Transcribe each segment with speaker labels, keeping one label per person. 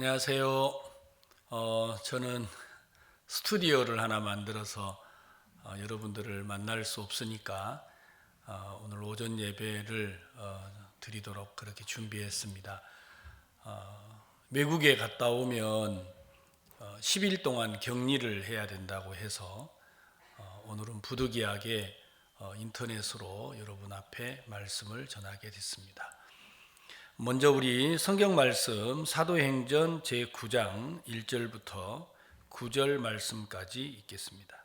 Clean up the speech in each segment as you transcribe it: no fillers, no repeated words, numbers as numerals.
Speaker 1: 안녕하세요. 저는 스튜디오를 하나 만들어서 여러분들을 만날 수 없으니까 오늘 오전 예배를 드리도록 그렇게 준비했습니다. 외국에 갔다 오면 10일 동안 격리를 해야 된다고 해서 오늘은 부득이하게 인터넷으로 여러분 앞에 말씀을 전하게 됐습니다. 먼저 우리 성경 말씀 사도행전 제9장 1절부터 9절 말씀까지 읽겠습니다.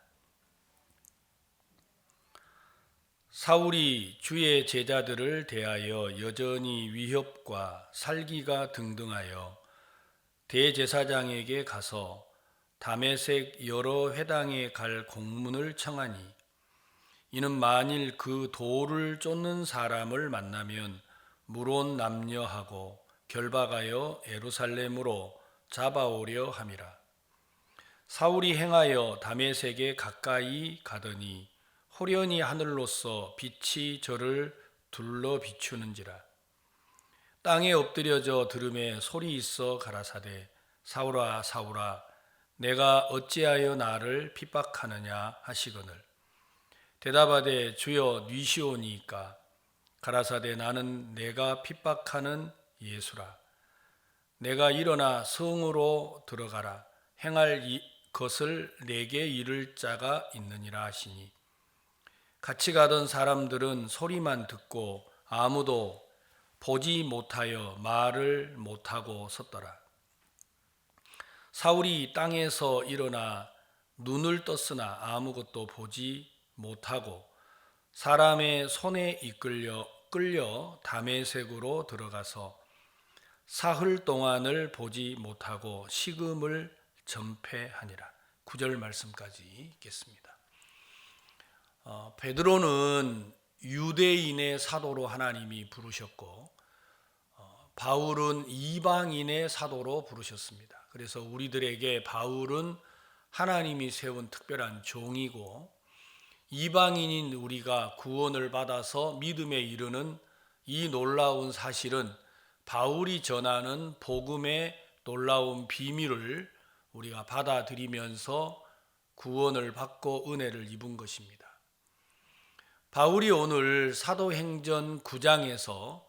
Speaker 1: 사울이 주의 제자들을 대하여 여전히 위협과 살기가 등등하여 대제사장에게 가서 다메섹 여러 회당에 갈 공문을 청하니 이는 만일 그 돌을 쫓는 사람을 만나면 물온 남녀하고 결박하여 예루살렘으로 잡아오려 함이라. 사울이 행하여 다메섹에 가까이 가더니 호련히 하늘로서 빛이 저를 둘러 비추는지라. 땅에 엎드려져 들음에 소리 있어 가라사대 사울아 사울아 내가 어찌하여 나를 핍박하느냐 하시거늘 대답하되 주여 뉘시오니이까 가라사대 나는 내가 핍박하는 예수라. 내가 일어나 성으로 들어가라. 행할 것을 내게 이를 자가 있느니라 하시니 같이 가던 사람들은 소리만 듣고 아무도 보지 못하여 말을 못하고 섰더라. 사울이 땅에서 일어나 눈을 떴으나 아무것도 보지 못하고 사람의 손에 끌려 다메섹으로 들어가서 사흘 동안을 보지 못하고 식음을 전폐하니라. 9절 말씀까지 읽겠습니다. 베드로는 유대인의 사도로 하나님이 부르셨고 바울은 이방인의 사도로 부르셨습니다. 그래서 우리들에게 바울은 하나님이 세운 특별한 종이고 이방인인 우리가 구원을 받아서 믿음에 이르는 이 놀라운 사실은 바울이 전하는 복음의 놀라운 비밀을 우리가 받아들이면서 구원을 받고 은혜를 입은 것입니다. 바울이 오늘 사도행전 9장에서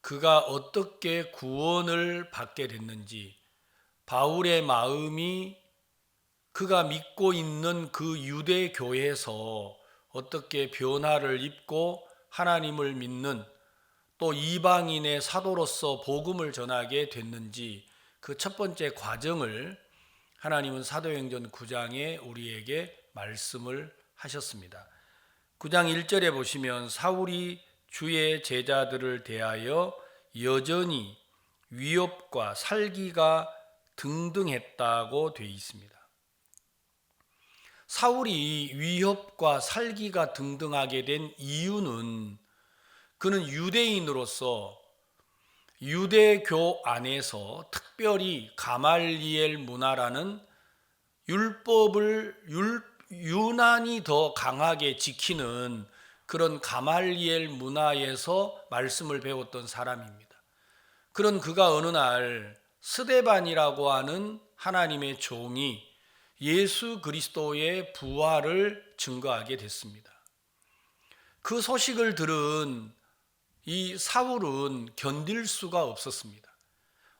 Speaker 1: 그가 어떻게 구원을 받게 됐는지, 바울의 마음이 그가 믿고 있는 그 유대 교회에서 어떻게 변화를 입고 하나님을 믿는 또 이방인의 사도로서 복음을 전하게 됐는지 그 첫 번째 과정을 하나님은 사도행전 9장에 우리에게 말씀을 하셨습니다. 9장 1절에 보시면 사울이 주의 제자들을 대하여 여전히 위협과 살기가 등등했다고 되어 있습니다. 사울이 위협과 살기가 등등하게 된 이유는 그는 유대인으로서 유대교 안에서 특별히 가말리엘 문화라는 율법을 유난히 더 강하게 지키는 그런 가말리엘 문화에서 말씀을 배웠던 사람입니다. 그런 그가 어느 날 스데반이라고 하는 하나님의 종이 예수 그리스도의 부활을 증거하게 됐습니다. 그 소식을 들은 이 사울은 견딜 수가 없었습니다.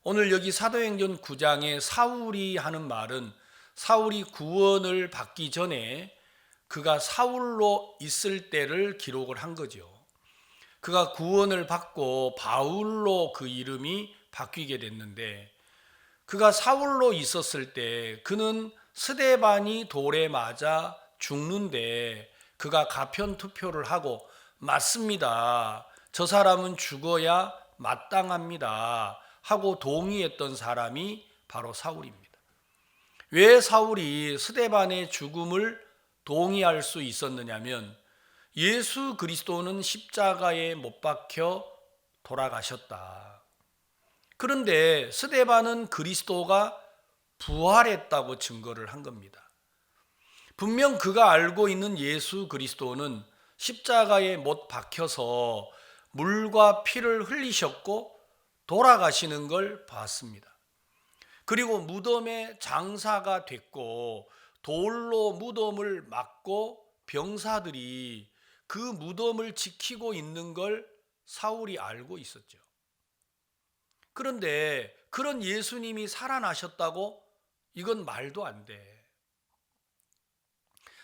Speaker 1: 오늘 여기 사도행전 9장에 사울이 하는 말은 사울이 구원을 받기 전에 그가 사울로 있을 때를 기록을 한 거죠. 그가 구원을 받고 바울로 그 이름이 바뀌게 됐는데 그가 사울로 있었을 때 그는 스데반이 돌에 맞아 죽는데 그가 가편 투표를 하고 맞습니다. 저 사람은 죽어야 마땅합니다. 하고 동의했던 사람이 바로 사울입니다. 왜 사울이 스데반의 죽음을 동의할 수 있었느냐면 예수 그리스도는 십자가에 못 박혀 돌아가셨다. 그런데 스데반은 그리스도가 부활했다고 증거를 한 겁니다. 분명 그가 알고 있는 예수 그리스도는 십자가에 못 박혀서 물과 피를 흘리셨고 돌아가시는 걸 봤습니다. 그리고 무덤의 장사가 됐고 돌로 무덤을 막고 병사들이 그 무덤을 지키고 있는 걸 사울이 알고 있었죠. 그런데 그런 예수님이 살아나셨다고? 이건 말도 안 돼.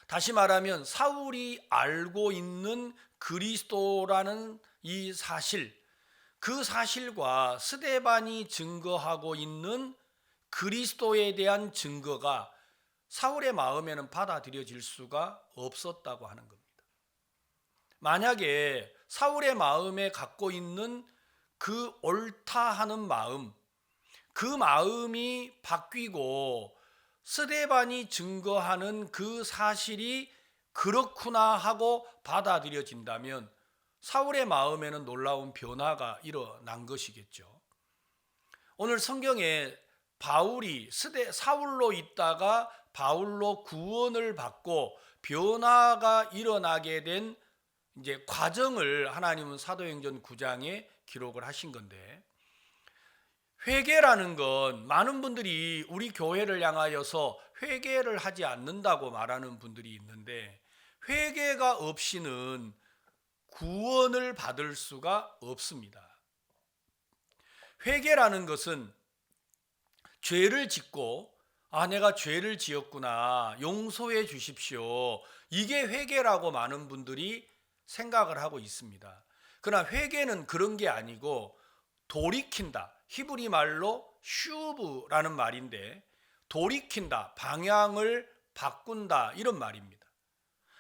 Speaker 1: 다시 말하면 사울이 알고 있는 그리스도라는 이 사실, 그 사실과 스데반이 증거하고 있는 그리스도에 대한 증거가 사울의 마음에는 받아들여질 수가 없었다고 하는 겁니다. 만약에 사울의 마음에 갖고 있는 그 옳다 하는 마음, 그 마음이 바뀌고 스데반이 증거하는 그 사실이 그렇구나 하고 받아들여진다면 사울의 마음에는 놀라운 변화가 일어난 것이겠죠. 오늘 성경에 바울이 사울로 있다가 바울로 구원을 받고 변화가 일어나게 된 이제 과정을 하나님은 사도행전 9장에 기록을 하신 건데, 회개라는 건 많은 분들이 우리 교회를 향하여서 회개를 하지 않는다고 말하는 분들이 있는데, 회개가 없이는 구원을 받을 수가 없습니다. 회개라는 것은 죄를 짓고 내가 죄를 지었구나, 용서해 주십시오, 이게 회개라고 많은 분들이 생각을 하고 있습니다. 그러나 회개는 그런 게 아니고 돌이킨다, 히브리 말로 슈브라는 말인데 돌이킨다, 방향을 바꾼다, 이런 말입니다.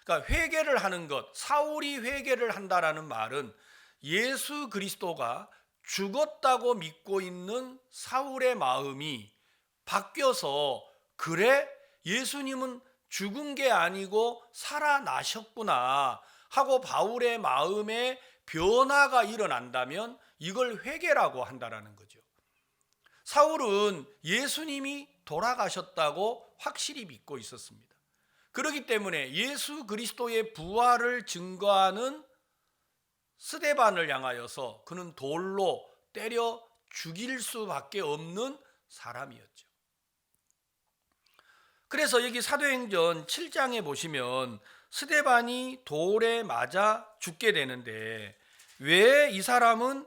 Speaker 1: 그러니까 회개를 하는 것, 사울이 회개를 한다라는 말은 예수 그리스도가 죽었다고 믿고 있는 사울의 마음이 바뀌어서, 그래? 예수님은 죽은 게 아니고 살아나셨구나 하고 바울의 마음에 변화가 일어난다면 이걸 회개라고 한다라는 거죠. 사울은 예수님이 돌아가셨다고 확실히 믿고 있었습니다. 그렇기 때문에 예수 그리스도의 부활을 증거하는 스데반을 향하여서 그는 돌로 때려 죽일 수밖에 없는 사람이었죠. 그래서 여기 사도행전 7장에 보시면 스데반이 돌에 맞아 죽게 되는데, 왜 이 사람은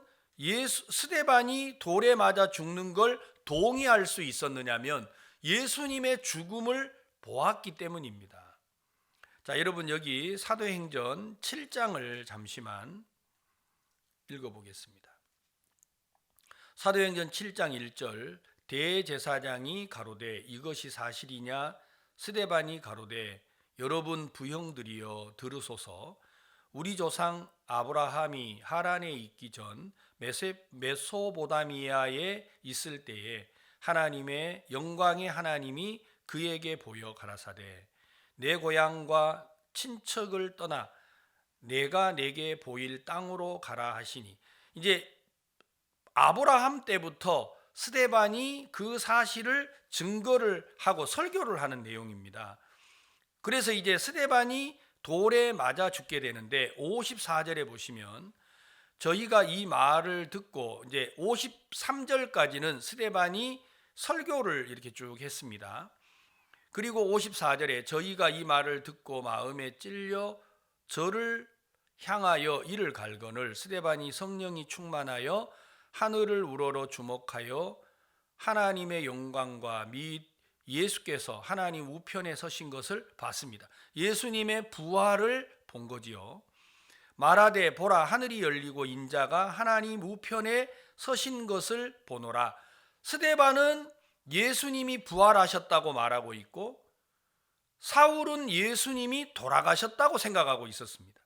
Speaker 1: 스데반이 돌에 맞아 죽는 걸 동의할 수 있었느냐면 예수님의 죽음을 보았기 때문입니다. 자, 여러분 여기 사도행전 7장을 잠시만 읽어보겠습니다. 사도행전 7장 1절, 대제사장이 가로되 이것이 사실이냐? 스데반이 가로되 여러분 부형들이여 들으소서. 우리 조상 아브라함이 하란에 있기 전 메소보다미아에 있을 때에 하나님의 영광의 하나님이 그에게 보여 가라사대 내 고향과 친척을 떠나 내가 내게 보일 땅으로 가라 하시니, 이제 아브라함 때부터 스데반이 그 사실을 증거를 하고 설교를 하는 내용입니다. 그래서 이제 스데반이 돌에 맞아 죽게 되는데 54절에 보시면 저희가 이 말을 듣고, 이제 53절까지는 스데반이 설교를 이렇게 쭉 했습니다. 그리고 54절에 저희가 이 말을 듣고 마음에 찔려 저를 향하여 이를 갈거늘 스데반이 성령이 충만하여 하늘을 우러러 주목하여 하나님의 영광과 및 예수께서 하나님 우편에 서신 것을 봤습니다. 예수님의 부활을 본 거지요. 말하되 보라 하늘이 열리고 인자가 하나님 우편에 서신 것을 보노라. 스데반은 예수님이 부활하셨다고 말하고 있고 사울은 예수님이 돌아가셨다고 생각하고 있었습니다.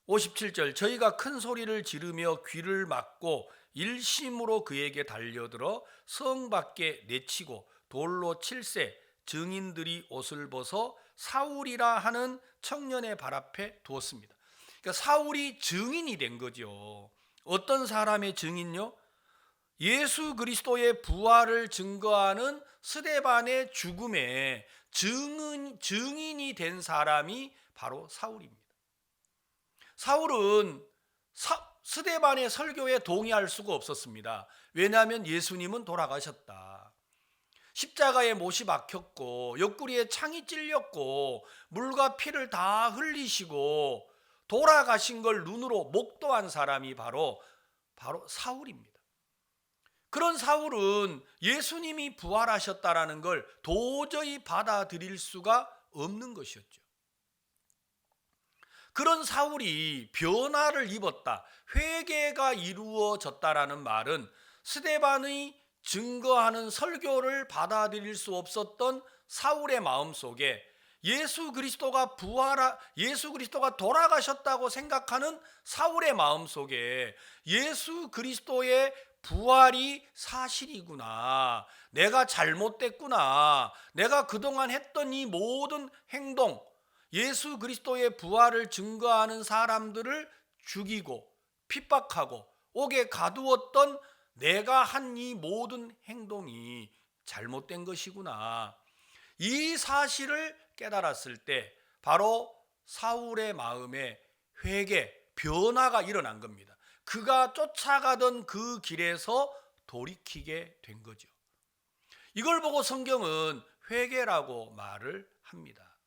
Speaker 1: 57절 저희가 큰 소리를 지르며 귀를 막고 일심으로 그에게 달려들어 성 밖에 내치고 돌로 칠세 증인들이 옷을 벗어 사울이라 하는 청년의 발 앞에 두었습니다. 그러니까 사울이 증인이 된 거죠. 어떤 사람의 증인요? 예수 그리스도의 부활을 증거하는 스데반의 죽음에 증인이 된 사람이 바로 사울입니다. 사울은 스데반의 설교에 동의할 수가 없었습니다. 왜냐하면 예수님은 돌아가셨다. 십자가에 못이 박혔고 옆구리에 창이 찔렸고 물과 피를 다 흘리시고 돌아가신 걸 눈으로 목도한 사람이 바로 사울입니다. 그런 사울은 예수님이 부활하셨다라는 걸 도저히 받아들일 수가 없는 것이었죠. 그런 사울이 변화를 입었다, 회개가 이루어졌다라는 말은 스데반의 증거하는 설교를 받아들일 수 없었던 사울의 마음속에 예수 그리스도가 돌아가셨다고 생각하는 사울의 마음속에 예수 그리스도의 부활이 사실이구나, 내가 잘못됐구나, 내가 그동안 했던 이 모든 행동, 예수 그리스도의 부활을 증거하는 사람들을 죽이고 핍박하고 옥에 가두었던 내가 한 이 모든 행동이 잘못된 것이구나, 이 사실을 깨달았을 때 바로 사울의 마음에 회개, 변화가 일어난 겁니다. 그가 쫓아가던 그 길에서 돌이키게 된 거죠. 이걸 보고 성경은 회개라고 말을 합니다.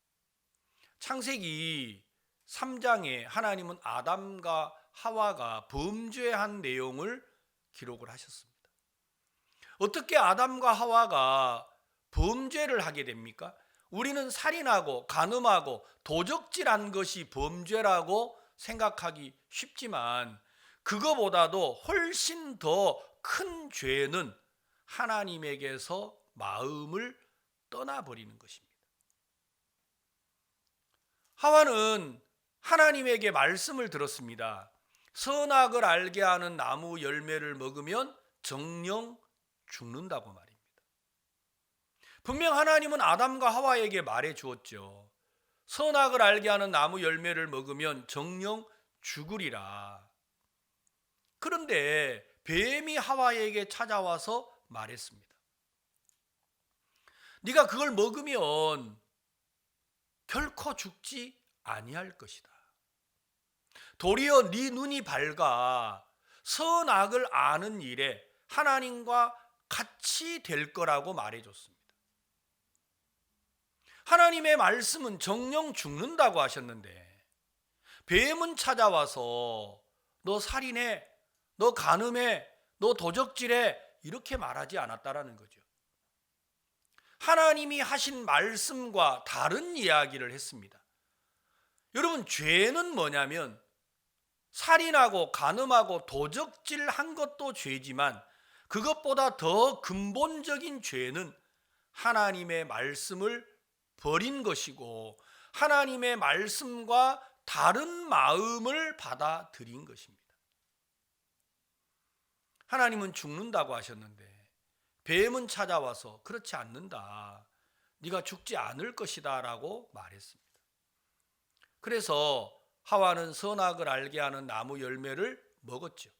Speaker 1: 창세기 3장에 하나님은 아담과 하와가 범죄한 내용을 기록을 하셨습니다. 어떻게 아담과 하와가 범죄를 하게 됩니까? 우리는 살인하고 간음하고 도적질한 것이 범죄라고 생각하기 쉽지만 그거보다도 훨씬 더 큰 죄는 하나님에게서 마음을 떠나버리는 것입니다. 하와는 하나님에게 말씀을 들었습니다. 선악을 알게 하는 나무 열매를 먹으면 정령 죽는다고 말입니다. 분명 하나님은 아담과 하와에게 말해 주었죠. 선악을 알게 하는 나무 열매를 먹으면 정령 죽으리라. 그런데 뱀이 하와에게 찾아와서 말했습니다. 네가 그걸 먹으면 결코 죽지 아니할 것이다. 도리어 네 눈이 밝아 선악을 아는 일에 하나님과 같이 될 거라고 말해줬습니다. 하나님의 말씀은 정령 죽는다고 하셨는데 뱀은 찾아와서 너 살인해, 너 간음해, 너 도적질해 이렇게 말하지 않았다라는 거죠. 하나님이 하신 말씀과 다른 이야기를 했습니다. 여러분, 죄는 뭐냐면 살인하고 간음하고 도적질한 것도 죄지만 그것보다 더 근본적인 죄는 하나님의 말씀을 버린 것이고 하나님의 말씀과 다른 마음을 받아들인 것입니다. 하나님은 죽는다고 하셨는데 뱀은 찾아와서 그렇지 않는다, 네가 죽지 않을 것이다 라고 말했습니다. 그래서 하와는 선악을 알게 하는 나무 열매를 먹었죠.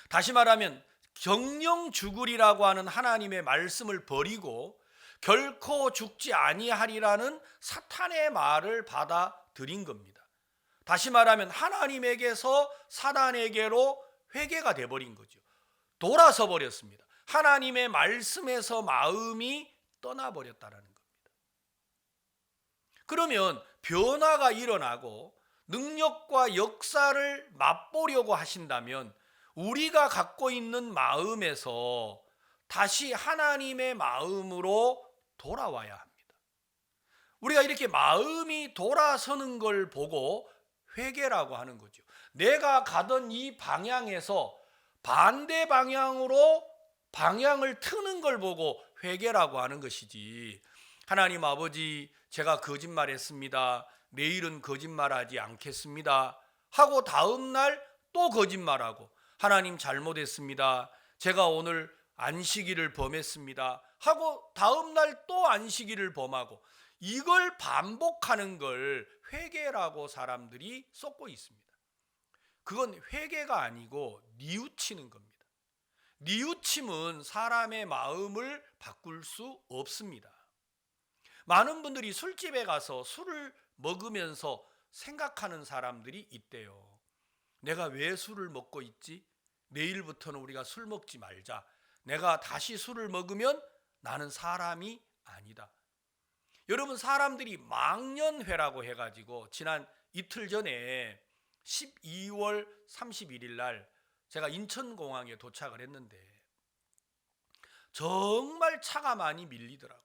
Speaker 1: 다시 말하면 정령 죽으리라고 하는 하나님의 말씀을 버리고 결코 죽지 아니하리라는 사탄의 말을 받아들인 겁니다. 다시 말하면 하나님에게서 사단에게로 회개가 돼버린 거죠. 돌아서 버렸습니다. 하나님의 말씀에서 마음이 떠나버렸다라는 겁니다. 그러면 변화가 일어나고 능력과 역사를 맛보려고 하신다면 우리가 갖고 있는 마음에서 다시 하나님의 마음으로 돌아와야 합니다. 우리가 이렇게 마음이 돌아서는 걸 보고 회개라고 하는 거죠. 내가 가던 이 방향에서 반대 방향으로 방향을 트는 걸 보고 회개라고 하는 것이지, 하나님 아버지 제가 거짓말했습니다, 내일은 거짓말하지 않겠습니다 하고 다음날 또 거짓말하고, 하나님 잘못했습니다, 제가 오늘 안식일을 범했습니다 하고 다음날 또 안식일을 범하고, 이걸 반복하는 걸 회개라고 사람들이 쏟고 있습니다. 그건 회개가 아니고 뉘우치는 겁니다. 뉘우침은 사람의 마음을 바꿀 수 없습니다. 많은 분들이 술집에 가서 술을 먹으면서 생각하는 사람들이 있대요. 내가 왜 술을 먹고 있지? 내일부터는 우리가 술 먹지 말자. 내가 다시 술을 먹으면 나는 사람이 아니다. 여러분, 사람들이 망년회라고 해가지고 지난 이틀 전에 12월 31일 날 제가 인천공항에 도착을 했는데 정말 차가 많이 밀리더라고요.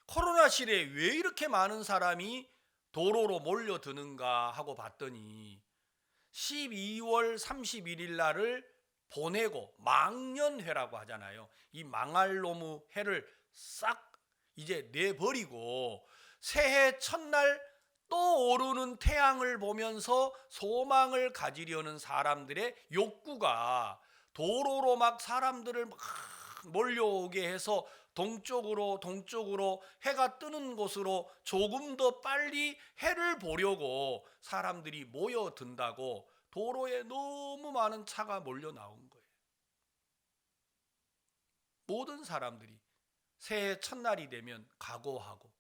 Speaker 1: 코로나 시대에 왜 이렇게 많은 사람이 도로로 몰려드는가 하고 봤더니 12월 31일 날을 보내고 망년회라고 하잖아요. 이 망할 놈의 해를 싹 이제 내버리고 새해 첫날 또 오르는 태양을 보면서 소망을 가지려는 사람들의 욕구가 도로로 막 사람들을 막 몰려오게 해서 동쪽으로 해가 뜨는 곳으로 조금 더 빨리 해를 보려고 사람들이 모여든다고 도로에 너무 많은 차가 몰려 나온 거예요. 모든 사람들이 새해 첫날이 되면 각오하고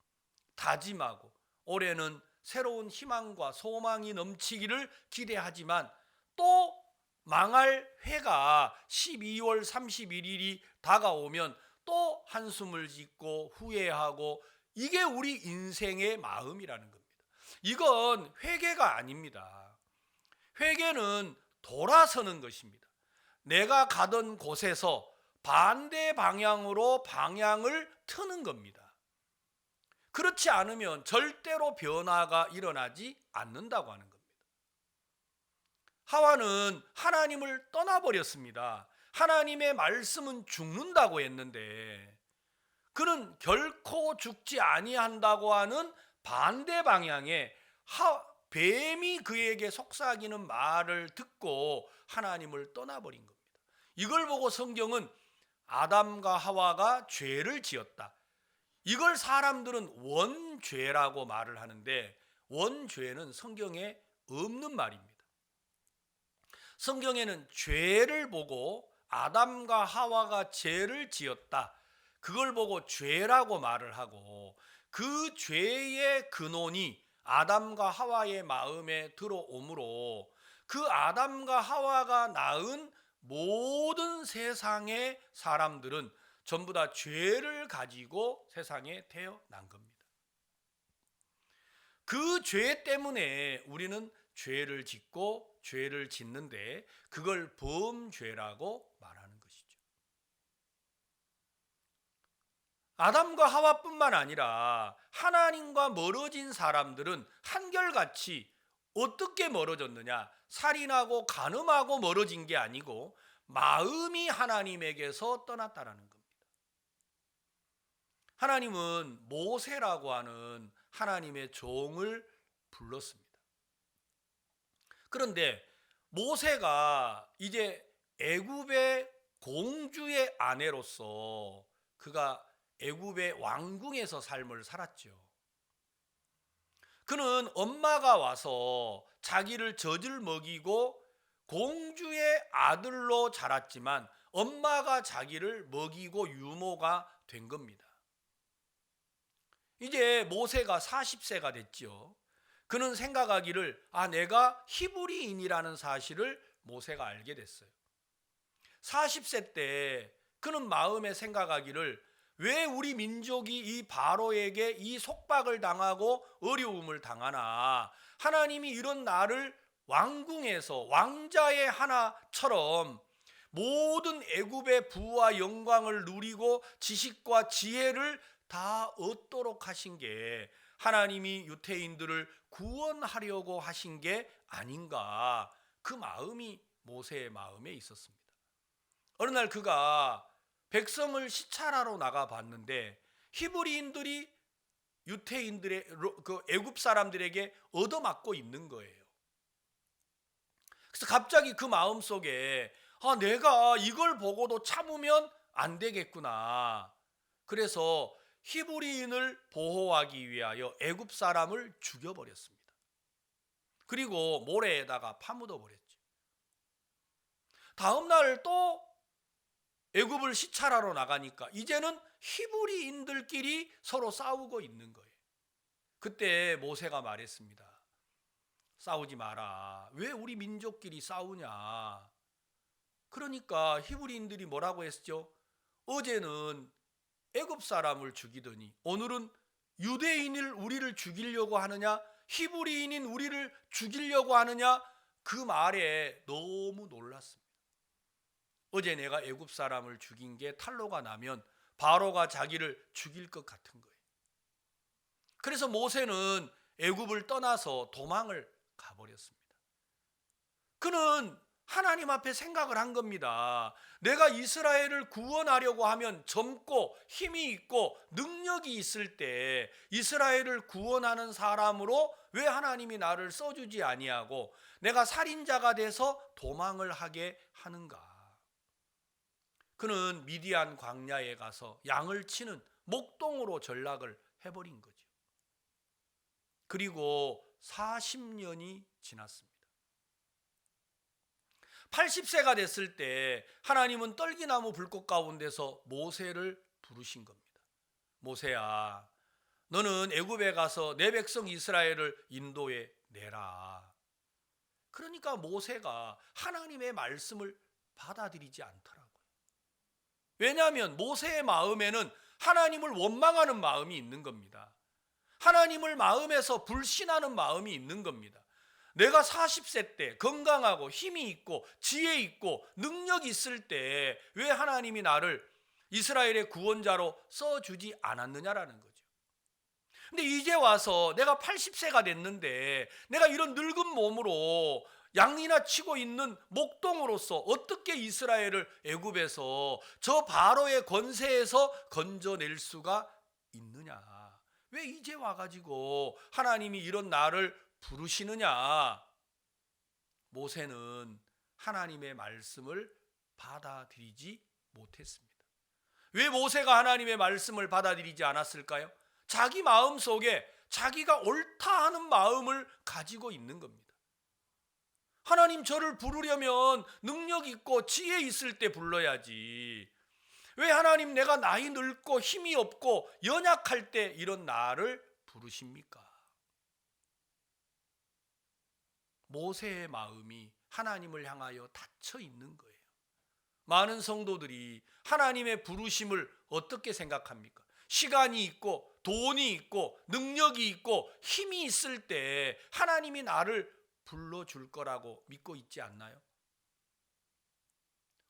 Speaker 1: 다짐하고 올해는 새로운 희망과 소망이 넘치기를 기대하지만 또 망할 해가 12월 31일이 다가오면 또 한숨을 짓고 후회하고, 이게 우리 인생의 마음이라는 겁니다. 이건 회개가 아닙니다. 회개는 돌아서는 것입니다. 내가 가던 곳에서 반대 방향으로 방향을 트는 겁니다. 그렇지 않으면 절대로 변화가 일어나지 않는다고 하는 겁니다. 하와는 하나님을 떠나버렸습니다. 하나님의 말씀은 죽는다고 했는데 그는 결코 죽지 아니한다고 하는 반대 방향에 뱀이 그에게 속삭이는 말을 듣고 하나님을 떠나버린 겁니다. 이걸 보고 성경은 아담과 하와가 죄를 지었다, 이걸 사람들은 원죄라고 말을 하는데 원죄는 성경에 없는 말입니다. 성경에는 죄를 보고 아담과 하와가 죄를 지었다, 그걸 보고 죄라고 말을 하고 그 죄의 근원이 아담과 하와의 마음에 들어오므로 그 아담과 하와가 낳은 모든 세상의 사람들은 전부 다 죄를 가지고 세상에 태어난 겁니다. 그 죄 때문에 우리는 죄를 짓고 죄를 짓는데 그걸 범죄라고 말하는 것이죠. 아담과 하와뿐만 아니라 하나님과 멀어진 사람들은 한결같이 어떻게 멀어졌느냐? 살인하고 간음하고 멀어진 게 아니고 마음이 하나님에게서 떠났다라는 겁니다. 하나님은 모세라고 하는 하나님의 종을 불렀습니다. 그런데 모세가 이제 애굽의 공주의 아내로서 그가 애굽의 왕궁에서 삶을 살았죠. 그는 엄마가 와서 자기를 젖을 먹이고 공주의 아들로 자랐지만 엄마가 자기를 먹이고 유모가 된 겁니다. 이제 모세가 40세가 됐죠. 그는 생각하기를 내가 히브리인이라는 사실을 모세가 알게 됐어요. 40세 때 그는 마음에 생각하기를 왜 우리 민족이 이 바로에게 이 속박을 당하고 어려움을 당하나, 하나님이 이런 나를 왕궁에서 왕자의 하나처럼 모든 애굽의 부와 영광을 누리고 지식과 지혜를 다 얻도록 하신 게 하나님이 유태인들을 구원하려고 하신 게 아닌가, 그 마음이 모세의 마음에 있었습니다. 어느 날 그가 백성을 시찰하러 나가 봤는데 히브리인들이 유태인들의 그 애굽 사람들에게 얻어맞고 있는 거예요. 그래서 갑자기 그 마음속에 내가 이걸 보고도 참으면 안 되겠구나. 그래서 히브리인을 보호하기 위하여 애굽 사람을 죽여버렸습니다. 그리고 모래에다가 파묻어 버렸죠. 다음 날 또 애굽을 시찰하러 나가니까 이제는 히브리인들끼리 서로 싸우고 있는 거예요. 그때 모세가 말했습니다. 싸우지 마라. 왜 우리 민족끼리 싸우냐. 그러니까 히브리인들이 뭐라고 했죠? 어제는 애굽 사람을 죽이더니 오늘은 유대인을 우리를 죽이려고 하느냐, 히브리인인 우리를 죽이려고 하느냐, 그 말에 너무 놀랐습니다. 어제 내가 애굽 사람을 죽인 게 탄로가 나면 바로가 자기를 죽일 것 같은 거예요. 그래서 모세는 애굽을 떠나서 도망을 가버렸습니다. 그는 하나님 앞에 생각을 한 겁니다. 내가 이스라엘을 구원하려고 하면 젊고 힘이 있고 능력이 있을 때 이스라엘을 구원하는 사람으로 왜 하나님이 나를 써주지 아니하고 내가 살인자가 돼서 도망을 하게 하는가? 그는 미디안 광야에 가서 양을 치는 목동으로 전락을 해버린 거죠. 그리고 40년이 지났습니다. 80세가 됐을 때 하나님은 떨기나무 불꽃 가운데서 모세를 부르신 겁니다. 모세야, 너는 애굽에 가서 내 백성 이스라엘을 인도해 내라. 그러니까 모세가 하나님의 말씀을 받아들이지 않더라고요. 왜냐하면 모세의 마음에는 하나님을 원망하는 마음이 있는 겁니다. 하나님을 마음에서 불신하는 마음이 있는 겁니다. 내가 40세 때 건강하고 힘이 있고 지혜 있고 능력이 있을 때 왜 하나님이 나를 이스라엘의 구원자로 써주지 않았느냐라는 거죠. 근데 이제 와서 내가 80세가 됐는데 내가 이런 늙은 몸으로 양이나 치고 있는 목동으로서 어떻게 이스라엘을 애굽에서 저 바로의 권세에서 건져낼 수가 있느냐? 왜 이제 와가지고 하나님이 이런 나를 부르시느냐? 모세는 하나님의 말씀을 받아들이지 못했습니다. 왜 모세가 하나님의 말씀을 받아들이지 않았을까요? 자기 마음 속에 자기가 옳다 하는 마음을 가지고 있는 겁니다. 하나님, 저를 부르려면 능력 있고 지혜 있을 때 불러야지. 왜 하나님, 내가 나이 늙고 힘이 없고 연약할 때 이런 나를 부르십니까? 모세의 마음이 하나님을 향하여 닫혀 있는 거예요. 많은 성도들이 하나님의 부르심을 어떻게 생각합니까? 시간이 있고 돈이 있고 능력이 있고 힘이 있을 때 하나님이 나를 불러줄 거라고 믿고 있지 않나요?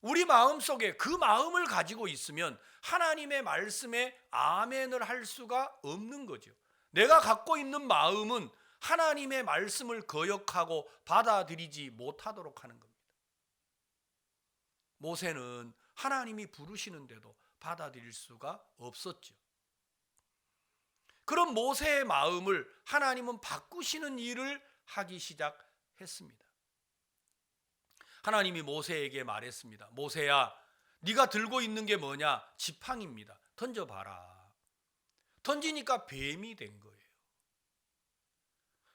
Speaker 1: 우리 마음속에 그 마음을 가지고 있으면 하나님의 말씀에 아멘을 할 수가 없는 거죠. 내가 갖고 있는 마음은 하나님의 말씀을 거역하고 받아들이지 못하도록 하는 겁니다. 모세는 하나님이 부르시는데도 받아들일 수가 없었죠. 그런 모세의 마음을 하나님은 바꾸시는 일을 하기 시작했습니다. 하나님이 모세에게 말했습니다. 모세야, 네가 들고 있는 게 뭐냐? 지팡이입니다. 던져봐라. 던지니까 뱀이 된 거예요.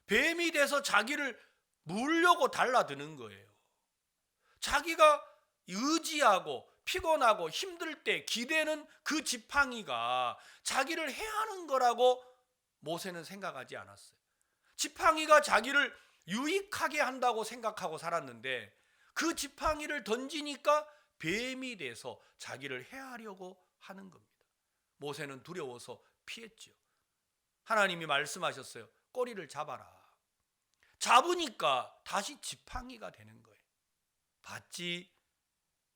Speaker 1: 뱀이 돼서 자기를 물려고 달라드는 거예요. 자기가 의지하고 피곤하고 힘들 때 기대는 그 지팡이가 자기를 해하는 거라고 모세는 생각하지 않았어요. 지팡이가 자기를 유익하게 한다고 생각하고 살았는데 그 지팡이를 던지니까 뱀이 돼서 자기를 해하려고 하는 겁니다. 모세는 두려워서 피했죠. 하나님이 말씀하셨어요. 꼬리를 잡아라. 잡으니까 다시 지팡이가 되는 거예요. 봤지?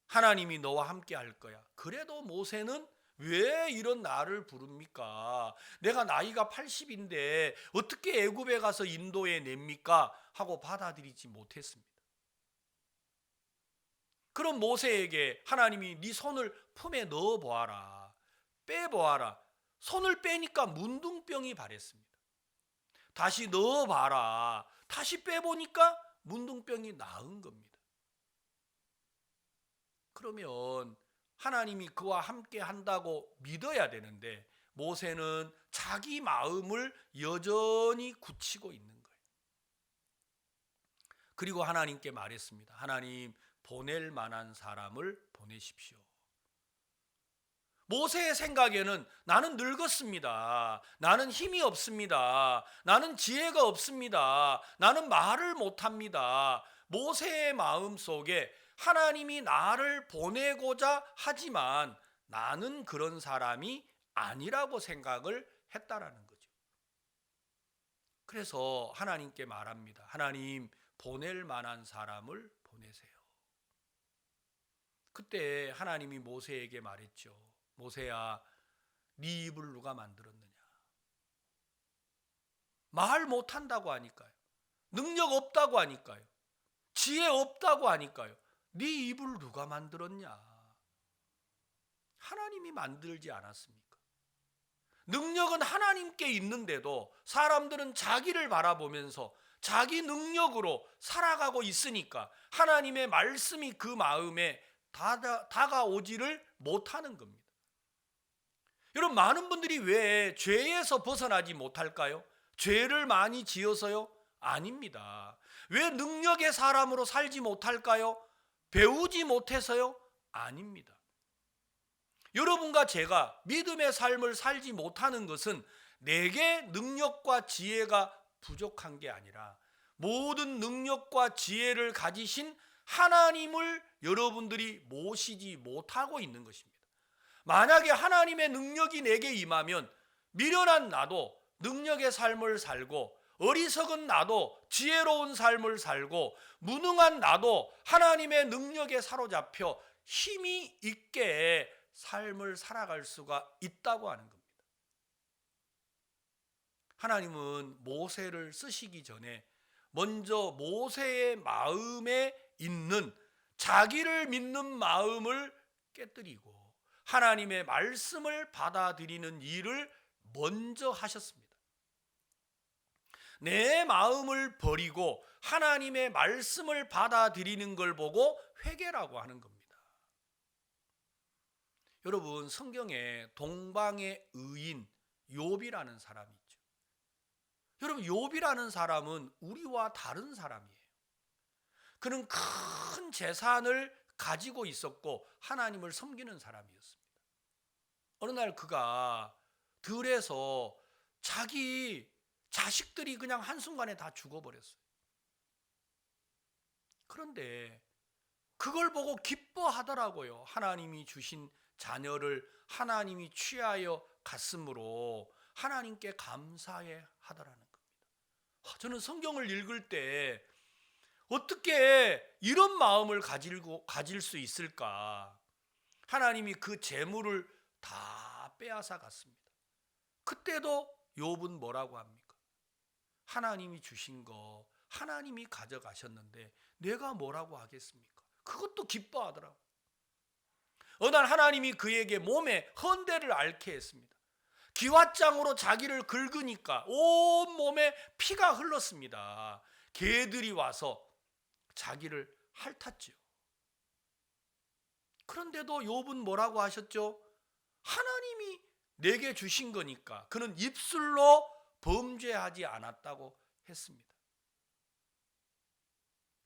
Speaker 1: 하나님이 너와 함께 할 거야. 그래도 모세는 왜 이런 나를 부릅니까? 내가 나이가 80인데 어떻게 애굽에 가서 인도해 냅니까? 하고 받아들이지 못했습니다. 그럼 모세에게 하나님이 네 손을 품에 넣어 보아라. 빼 보아라. 손을 빼니까 문둥병이 발했습니다. 다시 넣어 봐라. 다시 빼 보니까 문둥병이 나은 겁니다. 그러면 하나님이 그와 함께 한다고 믿어야 되는데 모세는 자기 마음을 여전히 굳히고 있는 거예요. 그리고 하나님께 말했습니다. 하나님, 보낼 만한 사람을 보내십시오. 모세의 생각에는 나는 늙었습니다. 나는 힘이 없습니다. 나는 지혜가 없습니다. 나는 말을 못합니다. 모세의 마음 속에 하나님이 나를 보내고자 하지만 나는 그런 사람이 아니라고 생각을 했다라는 거죠. 그래서 하나님께 말합니다. 하나님, 보낼 만한 사람을 보내세요. 그때 하나님이 모세에게 말했죠. 모세야, 네 입을 누가 만들었느냐? 말 못한다고 하니까요. 능력 없다고 하니까요. 지혜 없다고 하니까요. 네 입을 누가 만들었냐? 하나님이 만들지 않았습니까? 능력은 하나님께 있는데도 사람들은 자기를 바라보면서 자기 능력으로 살아가고 있으니까 하나님의 말씀이 그 마음에 다가오지를 못하는 겁니다. 여러분, 많은 분들이 왜 죄에서 벗어나지 못할까요? 죄를 많이 지어서요? 아닙니다. 왜 능력의 사람으로 살지 못할까요? 배우지 못해서요? 아닙니다. 여러분과 제가 믿음의 삶을 살지 못하는 것은 내게 능력과 지혜가 부족한 게 아니라 모든 능력과 지혜를 가지신 하나님을 여러분들이 모시지 못하고 있는 것입니다. 만약에 하나님의 능력이 내게 임하면 미련한 나도 능력의 삶을 살고, 어리석은 나도 지혜로운 삶을 살고, 무능한 나도 하나님의 능력에 사로잡혀 힘이 있게 삶을 살아갈 수가 있다고 하는 겁니다. 하나님은 모세를 쓰시기 전에 먼저 모세의 마음에 있는 자기를 믿는 마음을 깨뜨리고 하나님의 말씀을 받아들이는 일을 먼저 하셨습니다. 내 마음을 버리고 하나님의 말씀을 받아들이는 걸 보고 회개라고 하는 겁니다. 여러분, 성경에 동방의 의인 욥이라는 사람이 있죠. 여러분, 욥이라는 사람은 우리와 다른 사람이에요. 그는 큰 재산을 가지고 있었고 하나님을 섬기는 사람이었습니다. 어느 날 그가 들에서 자기 자식들이 그냥 한순간에 다 죽어버렸어요. 그런데 그걸 보고 기뻐하더라고요. 하나님이 주신 자녀를 하나님이 취하여 갔으므로 하나님께 감사해 하더라는 겁니다. 저는 성경을 읽을 때 어떻게 이런 마음을 가질 수 있을까? 하나님이 그 재물을 다 빼앗아 갔습니다. 그때도 욥은 뭐라고 합니까? 하나님이 주신 거 하나님이 가져가셨는데 내가 뭐라고 하겠습니까? 그것도 기뻐하더라고요. 어느 날 하나님이 그에게 몸에 헌대를 앓게 했습니다. 기왓장으로 자기를 긁으니까 온 몸에 피가 흘렀습니다. 개들이 와서 자기를 핥았죠. 그런데도 욥은 뭐라고 하셨죠? 하나님이 내게 주신 거니까 그는 입술로 범죄하지 않았다고 했습니다.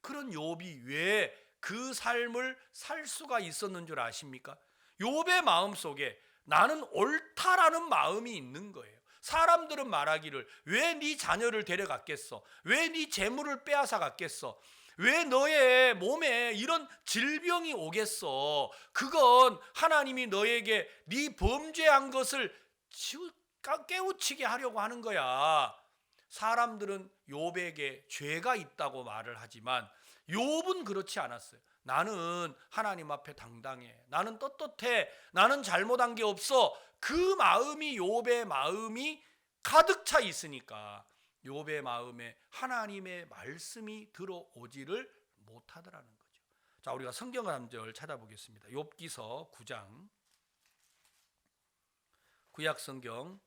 Speaker 1: 그런 욥이 왜 그 삶을 살 수가 있었는 줄 아십니까? 욥의 마음속에 나는 옳다라는 마음이 있는 거예요. 사람들은 말하기를 왜 네 자녀를 데려갔겠어? 왜 네 재물을 빼앗아 갔겠어? 왜 너의 몸에 이런 질병이 오겠어? 그건 하나님이 너에게 네 범죄한 것을 깨우치게 하려고 하는 거야. 사람들은 욥에게 죄가 있다고 말을 하지만 욥은 그렇지 않았어요. 나는 하나님 앞에 당당해. 나는 떳떳해. 나는 잘못한 게 없어. 그 마음이 욥의 마음이 가득 차 있으니까 욥의 마음에 하나님의 말씀이 들어오지를 못하더라는 거죠. 자, 우리가 성경 한 절 찾아보겠습니다. 욥기서 9장. 구약 성경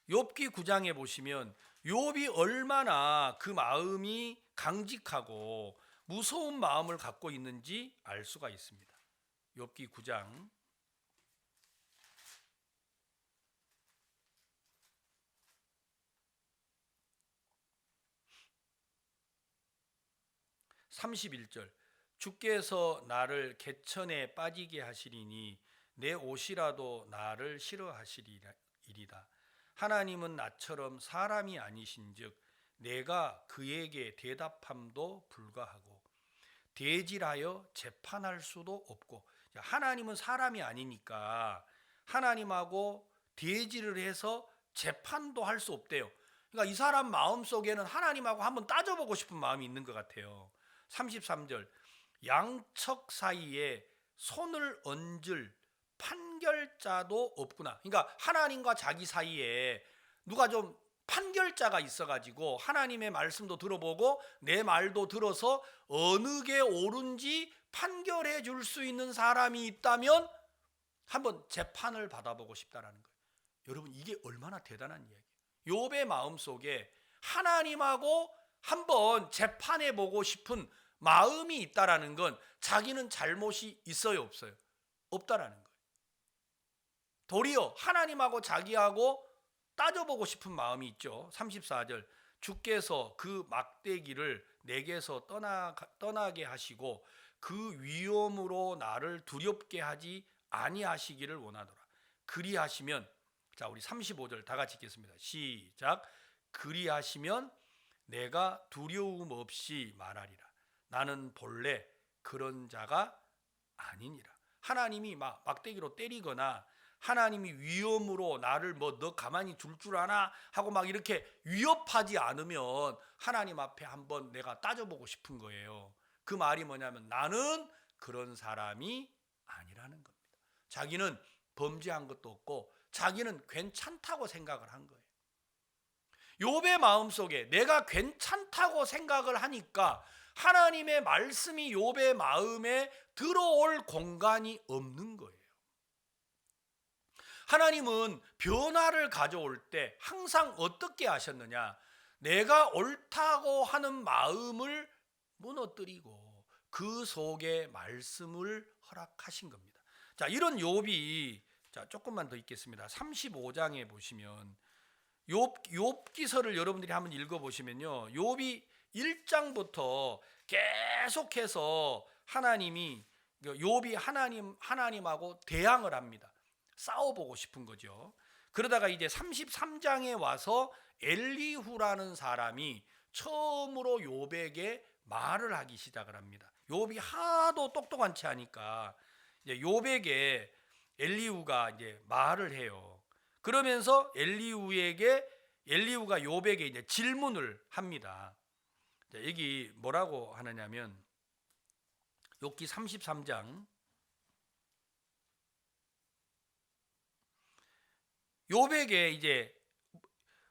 Speaker 1: 욥기 9장에 보시면 욥이 얼마나 그 마음이 강직하고 무서운 마음을 갖고 있는지 알 수가 있습니다. 욥기 9장 31절 주께서 나를 개천에 빠지게 하시리니 내 옷이라도 나를 싫어하시리이다. 하나님은 나처럼 사람이 아니신즉 내가 그에게 대답함도 불가하고 대질하여 재판할 수도 없고. 하나님은 사람이 아니니까 하나님하고 대지를 해서 재판도 할 수 없대요. 그러니까 이 사람 마음속에는 하나님하고 한번 따져보고 싶은 마음이 있는 것 같아요. 33절, 양척 사이에 손을 얹을 판결자도 없구나. 그러니까 하나님과 자기 사이에 누가 좀 판결자가 있어가지고 하나님의 말씀도 들어보고 내 말도 들어서 어느 게 옳은지 판결해 줄 수 있는 사람이 있다면 한번 재판을 받아보고 싶다라는 거예요. 여러분, 이게 얼마나 대단한 이야기예요. 욥의 마음속에 하나님하고 한번 재판해 보고 싶은 마음이 있다라는 건 자기는 잘못이 있어요, 없어요? 없다라는 거예요. 도리어 하나님하고 자기하고 따져보고 싶은 마음이 있죠. 34절, 주께서 그 막대기를 내게서 떠나게 하시고 그 위험으로 나를 두렵게 하지 아니하시기를 원하노라. 그리하시면, 자, 우리 35절 다 같이 읽겠습니다. 시작. 그리하시면 내가 두려움 없이 말하리라. 나는 본래 그런 자가 아니니라. 하나님이 막 막대기로 때리거나 하나님이 위험으로 나를 뭐 너 가만히 둘 줄 아나 하고 막 이렇게 위협하지 않으면 하나님 앞에 한번 내가 따져보고 싶은 거예요. 그 말이 뭐냐면 나는 그런 사람이 아니라는 겁니다. 자기는 범죄한 것도 없고 자기는 괜찮다고 생각을 한 거예요. 욥의 마음속에 내가 괜찮다고 생각을 하니까 하나님의 말씀이 욥의 마음에 들어올 공간이 없는 거예요. 하나님은 변화를 가져올 때 항상 어떻게 하셨느냐? 내가 옳다고 하는 마음을 무너뜨리고 그 속에 말씀을 허락하신 겁니다. 자, 이런 욥이, 자, 조금만 더 읽겠습니다. 35장에 보시면 욥기서를 여러분들이 한번 읽어보시면요, 욥이 1장부터 계속해서 하나님이 욥이 하나님하고 대항을 합니다. 싸워보고 싶은 거죠. 그러다가 이제 33장에 와서 엘리후라는 사람이 처음으로 욥에게 말을 하기 시작을 합니다. 욥이 하도 똑똑한 채 하니까 이제 욥에게 엘리후가 이제 말을 해요. 그러면서 엘리후가 욥에게 이제 질문을 합니다. 자, 여기 뭐라고 하느냐면 욥기 33장, 욥에게 이제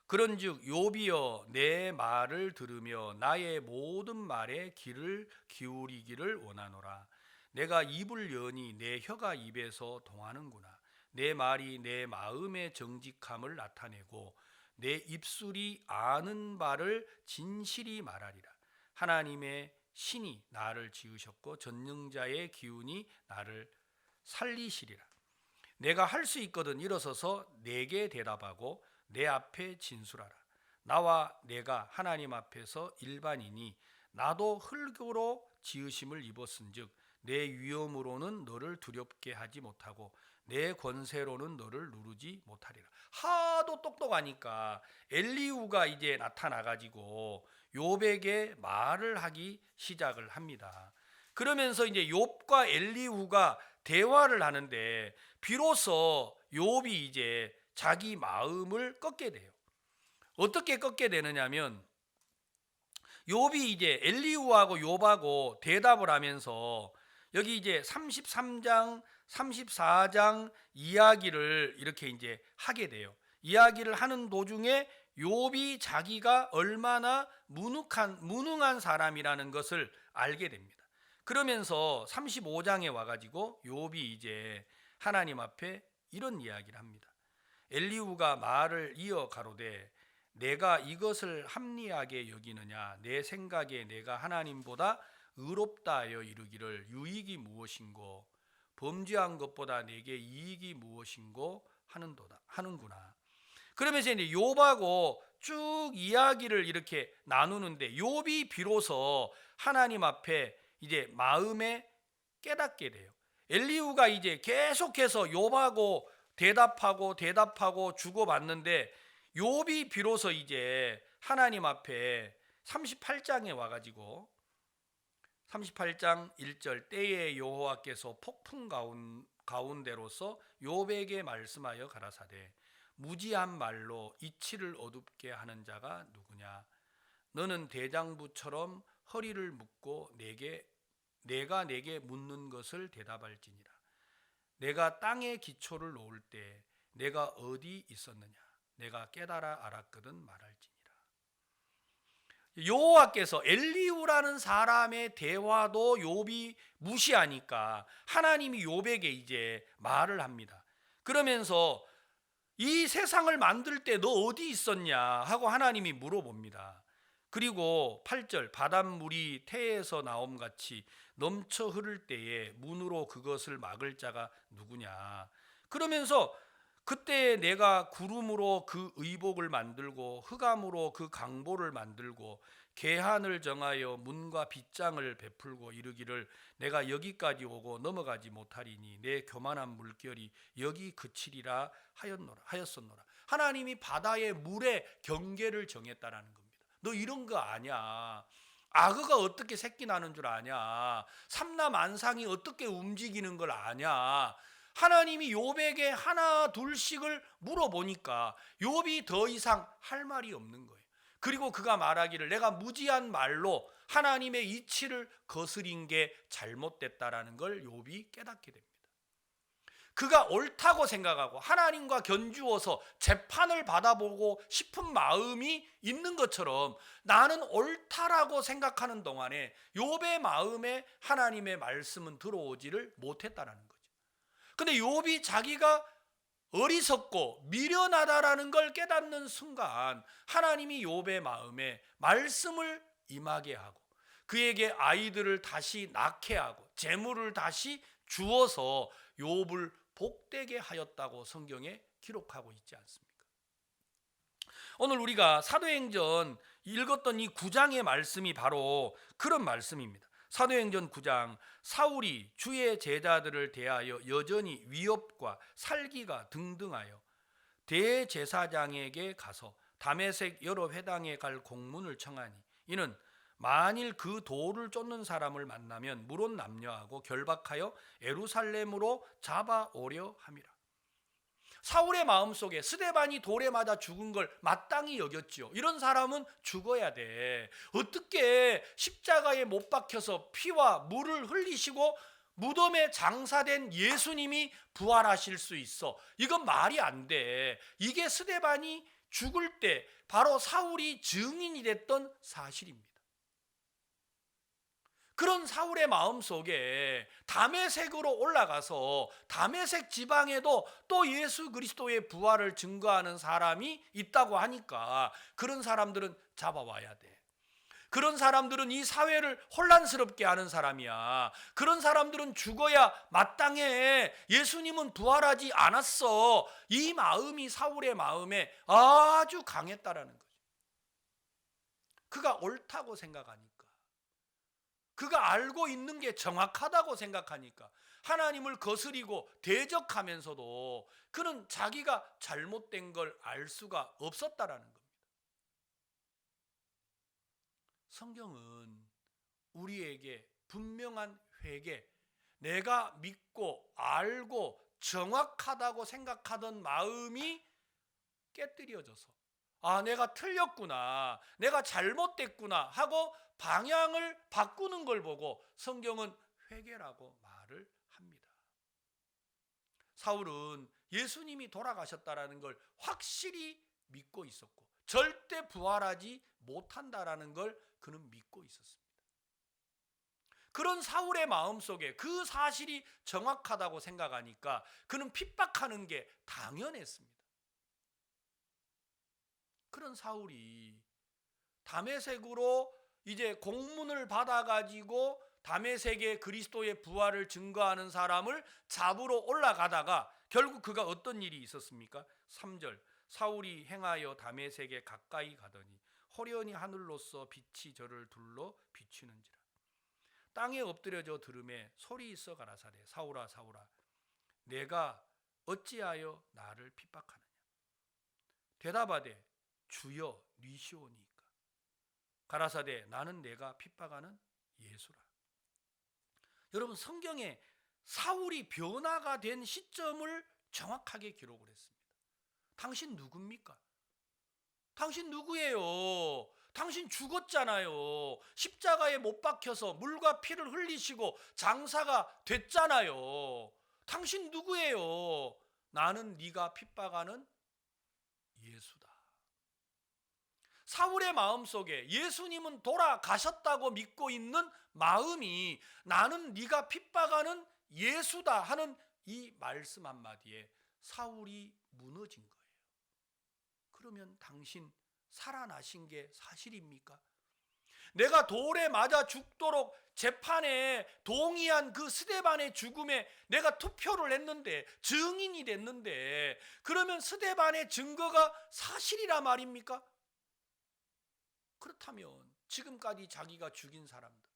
Speaker 1: 그런즉 욥이여 내 말을 들으며 나의 모든 말에 귀를 기울이기를 원하노라. 내가 입을 여니 내 혀가 입에서 동하는구나. 내 말이 내 마음의 정직함을 나타내고 내 입술이 아는 바를 진실이 말하리라. 하나님의 신이 나를 지으셨고 전능자의 기운이 나를 살리시리라. 내가 할 수 있거든 일어서서 내게 대답하고 내 앞에 진술하라. 나와 내가 하나님 앞에서 일반이니 나도 흙으로 지으심을 입었은즉 내 위엄으로는 너를 두렵게 하지 못하고 내 권세로는 너를 누르지 못하리라. 하도 똑똑하니까 엘리후가 이제 나타나가지고 욥에게 말을 하기 시작을 합니다. 그러면서 이제 욥과 엘리후가 대화를 하는데 비로소 욥이 이제 자기 마음을 꺾게 돼요. 어떻게 꺾게 되느냐면 욥이 이제 엘리후하고 욥하고 대답을 하면서 여기 이제 33장, 34장 이야기를 이렇게 이제 하게 돼요. 이야기를 하는 도중에 욥이 자기가 얼마나 무능한 사람이라는 것을 알게 됩니다. 그러면서 35장에 와가지고 욥이 이제 하나님 앞에 이런 이야기를 합니다. 엘리후가 말을 이어 가로되 내가 이것을 합리하게 여기느냐? 내 생각에 내가 하나님보다 의롭다 하여 이르기를 유익이 무엇인고 범죄한 것보다 내게 이익이 무엇인고 하는구나. 그러면서 이제 욥하고 쭉 이야기를 이렇게 나누는데 욥이 비로소 하나님 앞에 이제 마음에 깨닫게 돼요. 엘리후가 이제 계속해서 욥하고 대답하고 주고받는데 욥이 비로소 이제 하나님 앞에 38장에 와가지고 38장 1절 때에 여호와께서 폭풍 가운데로서 욥에게 말씀하여 가라사대 무지한 말로 이치를 어둡게 하는 자가 누구냐 너는 대장부처럼 허리를 묶고 내가 내게 묻는 것을 대답할지니라 내가 땅에 기초를 놓을 때 내가 어디 있었느냐 내가 깨달아 알았거든 말할지니라. 여호와께서 엘리후라는 사람의 대화도 욥이 무시하니까 하나님이 욥에게 이제 말을 합니다. 그러면서 이 세상을 만들 때 너 어디 있었냐 하고 하나님이 물어봅니다. 그리고 8절 바닷물이 태에서 나옴같이 넘쳐 흐를 때에 문으로 그것을 막을 자가 누구냐 그러면서 그때 내가 구름으로 그 의복을 만들고 흑암으로 그 강보를 만들고 계한을 정하여 문과 빗장을 베풀고 이르기를 내가 여기까지 오고 넘어가지 못하리니 내 교만한 물결이 여기 그치리라 하였었노라. 하나님이 바다의 물의 경계를 정했다라는 겁니다. 너 이런 거 아냐? 악어가 어떻게 새끼 나는 줄 아냐? 삼라만상이 어떻게 움직이는 걸 아냐? 하나님이 욥에게 하나 둘씩을 물어보니까 욥이 더 이상 할 말이 없는 거예요. 그리고 그가 말하기를 내가 무지한 말로 하나님의 이치를 거스린 게 잘못됐다라는 걸 욥이 깨닫게 됩니다. 그가 옳다고 생각하고 하나님과 견주어서 재판을 받아보고 싶은 마음이 있는 것처럼 나는 옳다라고 생각하는 동안에 욥의 마음에 하나님의 말씀은 들어오지를 못했다라는 거죠. 근데 욥이 자기가 어리석고 미련하다라는 걸 깨닫는 순간 하나님이 욥의 마음에 말씀을 임하게 하고 그에게 아이들을 다시 낳게 하고 재물을 다시 주어서 욥을 복되게 하였다고 성경에 기록하고 있지 않습니까? 오늘 우리가 사도행전 읽었던 이 9장의 말씀이 바로 그런 말씀입니다. 사도행전 9장 사울이 주의 제자들을 대하여 여전히 위협과 살기가 등등하여 대제사장에게 가서 다메섹 여러 회당에 갈 공문을 청하니 이는 만일 그 돌을 쫓는 사람을 만나면 물론 남녀하고 결박하여 예루살렘으로 잡아오려 함이라. 사울의 마음속에 스데반이 돌에 맞아 죽은 걸 마땅히 여겼지요. 이런 사람은 죽어야 돼. 어떻게 십자가에 못 박혀서 피와 물을 흘리시고 무덤에 장사된 예수님이 부활하실 수 있어? 이건 말이 안 돼. 이게 스데반이 죽을 때 바로 사울이 증인이 됐던 사실입니다. 그런 사울의 마음속에 다메섹으로 올라가서 다메섹 지방에도 또 예수 그리스도의 부활을 증거하는 사람이 있다고 하니까 그런 사람들은 잡아와야 돼. 그런 사람들은 이 사회를 혼란스럽게 하는 사람이야. 그런 사람들은 죽어야 마땅해. 예수님은 부활하지 않았어. 이 마음이 사울의 마음에 아주 강했다라는 거죠. 그가 옳다고 생각하니까. 그가 알고 있는 게 정확하다고 생각하니까 하나님을 거스리고 대적하면서도 그는 자기가 잘못된 걸 알 수가 없었다라는 겁니다. 성경은 우리에게 분명한 회개, 내가 믿고 알고 정확하다고 생각하던 마음이 깨뜨려져서 내가 틀렸구나, 내가 잘못됐구나 하고 방향을 바꾸는 걸 보고 성경은 회개라고 말을 합니다. 사울은 예수님이 돌아가셨다라는 걸 확실히 믿고 있었고 절대 부활하지 못한다라는 걸 그는 믿고 있었습니다. 그런 사울의 마음속에 그 사실이 정확하다고 생각하니까 그는 핍박하는 게 당연했습니다. 그런 사울이 다메섹으로 이제 공문을 받아가지고 다메섹의 그리스도의 부활을 증거하는 사람을 잡으러 올라가다가 결국 그가 어떤 일이 있었습니까? 3절 사울이 행하여 다메섹에 가까이 가더니 호련히 하늘로서 빛이 저를 둘러 비추는지라. 땅에 엎드려져 들음에 소리 있어 가라사대 사울아 사울아 내가 어찌하여 나를 핍박하느냐. 대답하되 주여 니시오니까. 가라사대 나는 내가 핍박하는 예수라. 여러분, 성경에 사울이 변화가 된 시점을 정확하게 기록을 했습니다. 당신 누굽니까? 당신 누구예요? 당신 죽었잖아요. 십자가에 못 박혀서 물과 피를 흘리시고 장사가 됐잖아요. 당신 누구예요? 나는 네가 핍박하는 예수다. 사울의 마음속에 예수님은 돌아가셨다고 믿고 있는 마음이 나는 네가 핍박하는 예수다 하는 이 말씀 한마디에 사울이 무너진 거예요. 그러면 당신 살아나신 게 사실입니까? 내가 돌에 맞아 죽도록 재판에 동의한 그 스데반의 죽음에 내가 투표를 했는데, 증인이 됐는데, 그러면 스데반의 증거가 사실이라 말입니까? 그렇다면 지금까지 자기가 죽인 사람들,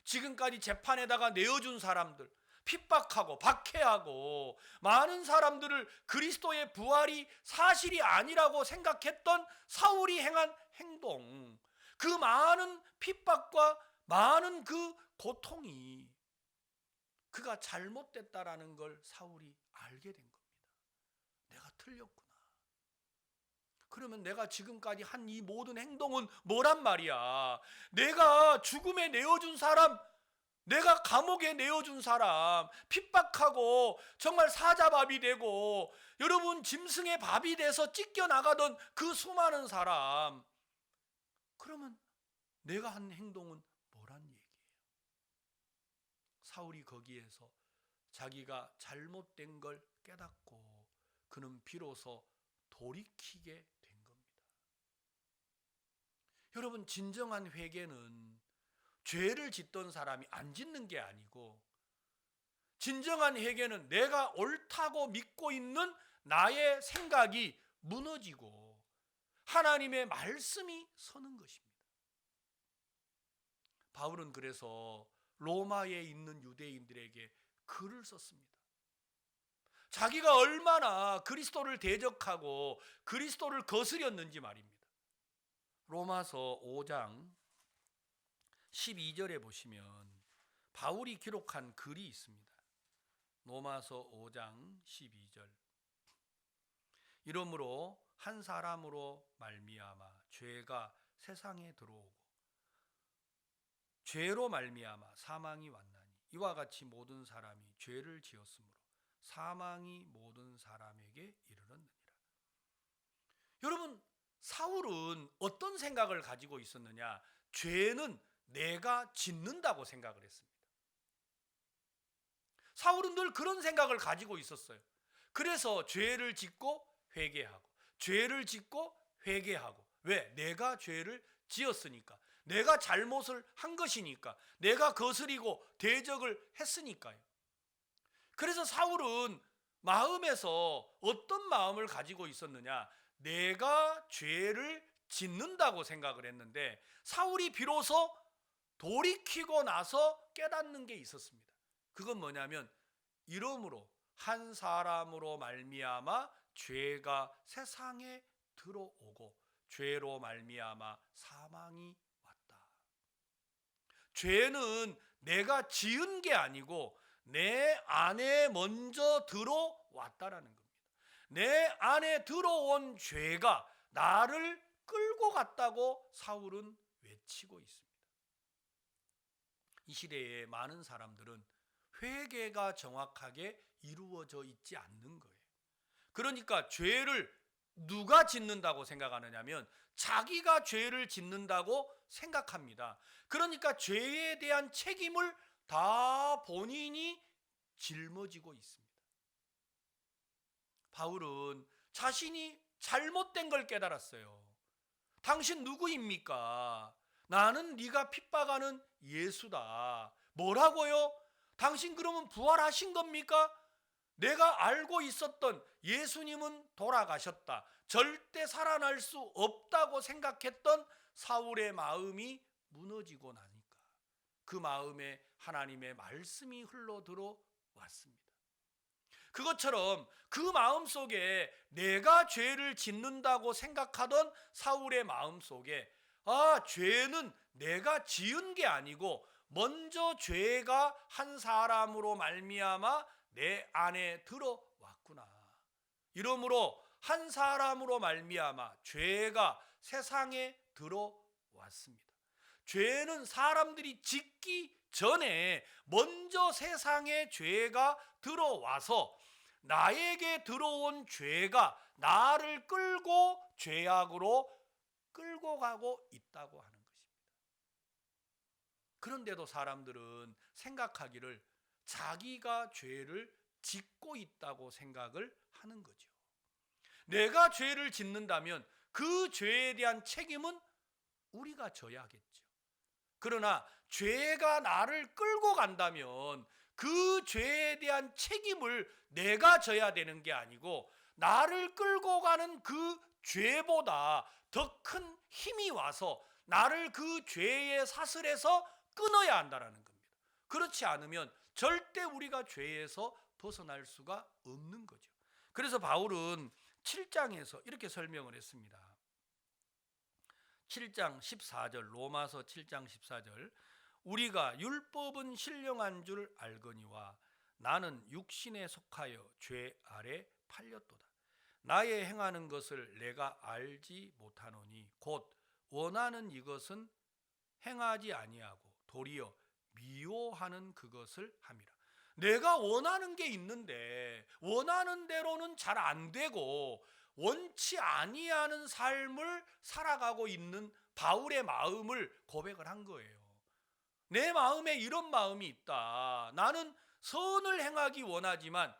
Speaker 1: 지금까지 재판에다가 내어준 사람들, 핍박하고 박해하고 많은 사람들을 그리스도의 부활이 사실이 아니라고 생각했던 사울이 행한 행동, 그 많은 핍박과 많은 그 고통이 그가 잘못됐다라는 걸 사울이 알게 된 겁니다. 내가 틀렸구나. 그러면 내가 지금까지 한 이 모든 행동은 뭐란 말이야? 내가 죽음에 내어준 사람, 내가 감옥에 내어준 사람, 핍박하고 정말 사자밥이 되고 여러분 짐승의 밥이 돼서 찢겨나가던 그 수많은 사람, 그러면 내가 한 행동은 뭐란 얘기예요? 사울이 거기에서 자기가 잘못된 걸 깨닫고 그는 비로소 돌이키게 된 겁니다. 여러분, 진정한 회개는 죄를 짓던 사람이 안 짓는 게 아니고, 진정한 회개는 내가 옳다고 믿고 있는 나의 생각이 무너지고 하나님의 말씀이 서는 것입니다. 바울은 그래서 로마에 있는 유대인들에게 글을 썼습니다. 자기가 얼마나 그리스도를 대적하고 그리스도를 거스렸는지 말입니다. 로마서 5장 12절에 보시면 바울이 기록한 글이 있습니다. 로마서 5장 12절. 이러므로 한 사람으로 말미암아 죄가 세상에 들어오고 죄로 말미암아 사망이 왔나니 이와 같이 모든 사람이 죄를 지었으므로 사망이 모든 사람에게 이르렀느니라. 여러분, 사울은 어떤 생각을 가지고 있었느냐? 죄는 내가 짓는다고 생각을 했습니다. 사울은 늘 그런 생각을 가지고 있었어요. 그래서 죄를 짓고 회개하고, 죄를 짓고 회개하고. 왜? 내가 죄를 지었으니까, 내가 잘못을 한 것이니까, 내가 거스리고 대적을 했으니까요. 그래서 사울은 마음에서 어떤 마음을 가지고 있었느냐? 내가 죄를 짓는다고 생각을 했는데, 사울이 비로소 돌이키고 나서 깨닫는 게 있었습니다. 그건 뭐냐면, 이러므로 한 사람으로 말미암아 죄가 세상에 들어오고 죄로 말미암아 사망이 왔다. 죄는 내가 지은 게 아니고 내 안에 먼저 들어왔다라는 겁니다. 내 안에 들어온 죄가 나를 끌고 갔다고 사울은 외치고 있습니다. 이 시대에 많은 사람들은 회개가 정확하게 이루어져 있지 않는 거예요. 그러니까 죄를 누가 짓는다고 생각하느냐면 자기가 죄를 짓는다고 생각합니다. 그러니까 죄에 대한 책임을 다 본인이 짊어지고 있습니다. 바울은 자신이 잘못된 걸 깨달았어요. 당신 누구입니까? 나는 네가 핍박하는 예수다. 뭐라고요? 당신 그러면 부활하신 겁니까? 내가 알고 있었던 예수님은 돌아가셨다, 절대 살아날 수 없다고 생각했던 사울의 마음이 무너지고 나니까 그 마음에 하나님의 말씀이 흘러들어 왔습니다. 그것처럼 그 마음속에 내가 죄를 짓는다고 생각하던 사울의 마음속에 죄는 내가 지은 게 아니고 먼저 죄가 한 사람으로 말미암아 내 안에 들어왔구나. 이러므로 한 사람으로 말미암아 죄가 세상에 들어왔습니다. 죄는 사람들이 짓기 전에 먼저 세상에 죄가 들어와서 나에게 들어온 죄가 나를 끌고 죄악으로 끌고 가고 있다고 하는 것입니다. 그런데도 사람들은 생각하기를 자기가 죄를 짓고 있다고 생각을 하는 거죠. 내가 죄를 짓는다면 그 죄에 대한 책임은 우리가 져야겠죠. 그러나 죄가 나를 끌고 간다면 그 죄에 대한 책임을 내가 져야 되는 게 아니고 나를 끌고 가는 그 죄보다 더 큰 힘이 와서 나를 그 죄의 사슬에서 끊어야 한다는 겁니다. 그렇지 않으면 절대 우리가 죄에서 벗어날 수가 없는 거죠. 그래서 바울은 7장에서 이렇게 설명을 했습니다. 7장 14절, 로마서 7장 14절, 우리가 율법은 신령한 줄 알거니와 나는 육신에 속하여 죄 아래 팔렸도다. 나의 행하는 것을 내가 알지 못하노니 곧 원하는 이것은 행하지 아니하고 도리어 미워하는 그것을 함이라. 내가 원하는 게 있는데 원하는 대로는 잘 안 되고 원치 아니하는 삶을 살아가고 있는 바울의 마음을 고백을 한 거예요. 내 마음에 이런 마음이 있다. 나는 선을 행하기 원하지만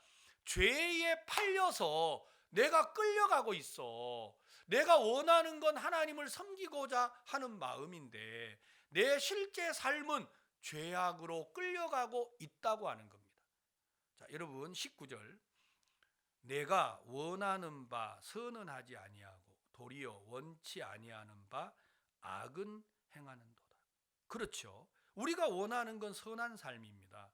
Speaker 1: 죄에 팔려서 내가 끌려가고 있어. 내가 원하는 건 하나님을 섬기고자 하는 마음인데 내 실제 삶은 죄악으로 끌려가고 있다고 하는 겁니다. 자, 여러분 19절, 내가 원하는 바 선은 하지 아니하고 도리어 원치 아니하는 바 악은 행하는도다. 그렇죠. 우리가 원하는 건 선한 삶입니다.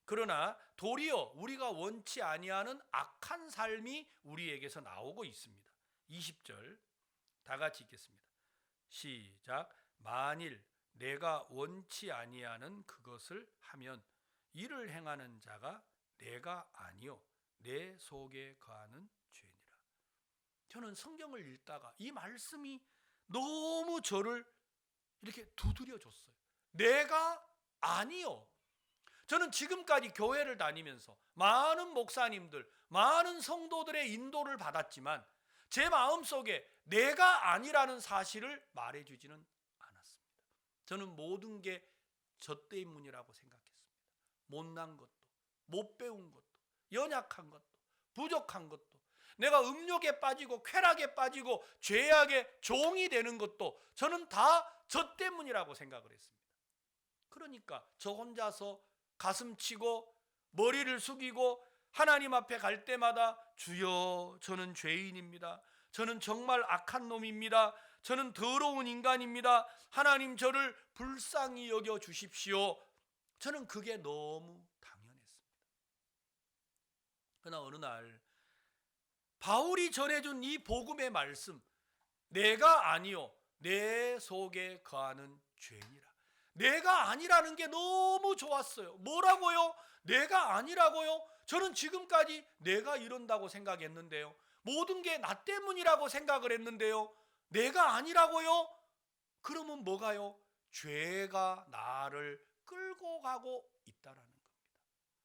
Speaker 1: 그러나 도리어 우리가 원치 아니하는 악한 삶이 우리에게서 나오고 있습니다. 20절 다 같이 읽겠습니다. 시작. 만일 내가 원치 아니하는 그것을 하면 이를 행하는 자가 내가 아니요 내 속에 거하는 죄니라. 저는 성경을 읽다가 이 말씀이 너무 저를 이렇게 두드려 줬어요. 내가 아니요. 저는 지금까지 교회를 다니면서 많은 목사님들, 많은 성도들의 인도를 받았지만 제 마음속에 내가 아니라는 사실을 말해주지는 않았습니다. 저는 모든 게 저 때문이라고 생각했습니다. 못난 것도, 못 배운 것도, 연약한 것도, 부족한 것도, 내가 음욕에 빠지고 쾌락에 빠지고 죄악의 종이 되는 것도 저는 다 저 때문이라고 생각을 했습니다. 그러니까 저 혼자서 가슴 치고 머리를 숙이고 하나님 앞에 갈 때마다 주여 저는 죄인입니다. 저는 정말 악한 놈입니다. 저는 더러운 인간입니다. 하나님 저를 불쌍히 여겨 주십시오. 저는 그게 너무 당연했습니다. 그러나 어느 날 바울이 전해준 이 복음의 말씀, 내가 아니요 내 속에 거하는 죄니라. 내가 아니라는 게 너무 좋았어요. 뭐라고요? 내가 아니라고요? 저는 지금까지 내가 이런다고 생각했는데요. 모든 게 나 때문이라고 생각을 했는데요. 내가 아니라고요? 그러면 뭐가요? 죄가 나를 끌고 가고 있다라는 겁니다.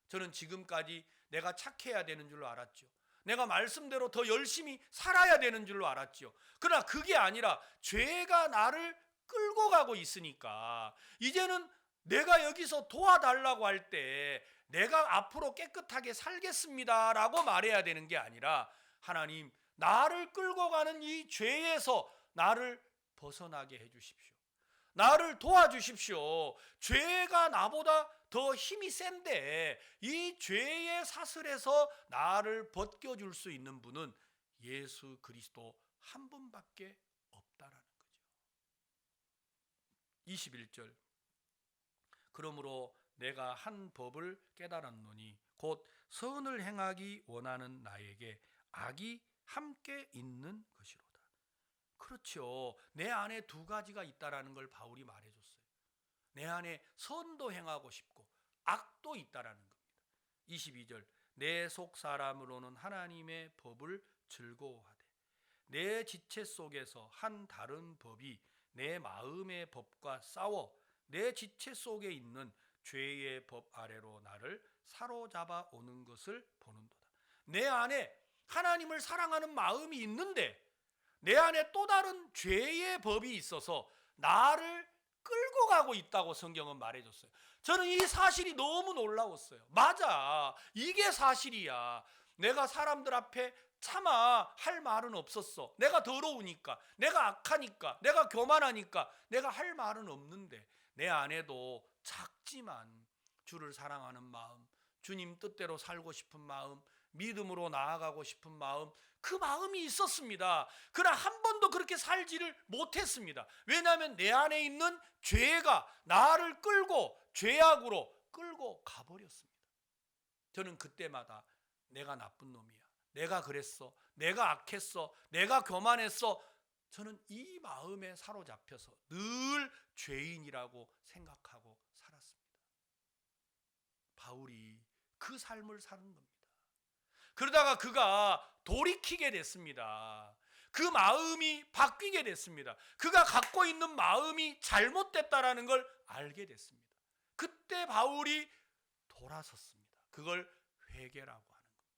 Speaker 1: 저는 지금까지 내가 착해야 되는 줄로 알았죠. 내가 말씀대로 더 열심히 살아야 되는 줄로 알았죠. 그러나 그게 아니라 죄가 나를 끌고 가고 있으니까 이제는 내가 여기서 도와달라고 할 때 내가 앞으로 깨끗하게 살겠습니다 라고 말해야 되는 게 아니라 하나님 나를 끌고 가는 이 죄에서 나를 벗어나게 해주십시오. 나를 도와주십시오. 죄가 나보다 더 힘이 센데 이 죄의 사슬에서 나를 벗겨줄 수 있는 분은 예수 그리스도 한 분밖에 없다라는 거죠. 21절, 그러므로 내가 한 법을 깨달았노니 곧 선을 행하기 원하는 나에게 악이 함께 있는 것이로다. 그렇죠. 내 안에 두 가지가 있다라는 걸 바울이 말해줬어요. 내 안에 선도 행하고 싶고 악도 있다라는 겁니다. 22절 내 속 사람으로는 하나님의 법을 즐거워하되 내 지체 속에서 한 다른 법이 내 마음의 법과 싸워 내 지체 속에 있는 죄의 법 아래로 나를 사로잡아 오는 것을 보는도다. 내 안에 하나님을 사랑하는 마음이 있는데 내 안에 또 다른 죄의 법이 있어서 나를 끌고 가고 있다고 성경은 말해줬어요. 저는 이 사실이 너무 놀라웠어요. 맞아, 이게 사실이야. 내가 사람들 앞에 차마 할 말은 없었어. 내가 더러우니까, 내가 악하니까, 내가 교만하니까 내가 할 말은 없는데 내 안에도 작지만 주를 사랑하는 마음, 주님 뜻대로 살고 싶은 마음, 믿음으로 나아가고 싶은 마음, 그 마음이 있었습니다. 그러나 한 번도 그렇게 살지를 못했습니다. 왜냐하면 내 안에 있는 죄가 나를 끌고 죄악으로 끌고 가버렸습니다. 저는 그때마다 내가 나쁜 놈이야, 내가 그랬어, 내가 악했어, 내가 교만했어, 저는 이 마음에 사로잡혀서 늘 죄인이라고 생각하고 살았습니다. 바울이 그 삶을 사는 겁니다. 그러다가 그가 돌이키게 됐습니다. 그 마음이 바뀌게 됐습니다. 그가 갖고 있는 마음이 잘못됐다라는 걸 알게 됐습니다. 그때 바울이 돌아섰습니다. 그걸 회개라고 하는 겁니다.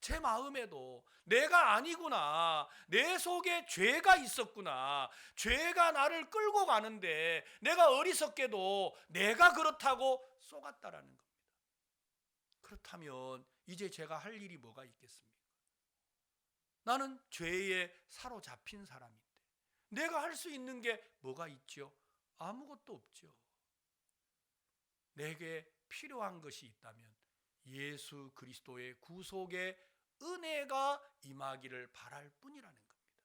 Speaker 1: 제 마음에도 내가 아니구나, 내 속에 죄가 있었구나, 죄가 나를 끌고 가는데 내가 어리석게도 내가 그렇다고 속았다라는 겁니다. 그렇다면 이제 제가 할 일이 뭐가 있겠습니까? 나는 죄에 사로잡힌 사람인데 내가 할 수 있는 게 뭐가 있죠? 아무것도 없죠. 내게 필요한 것이 있다면 예수 그리스도의 구속의 은혜가 임하기를 바랄 뿐이라는 겁니다.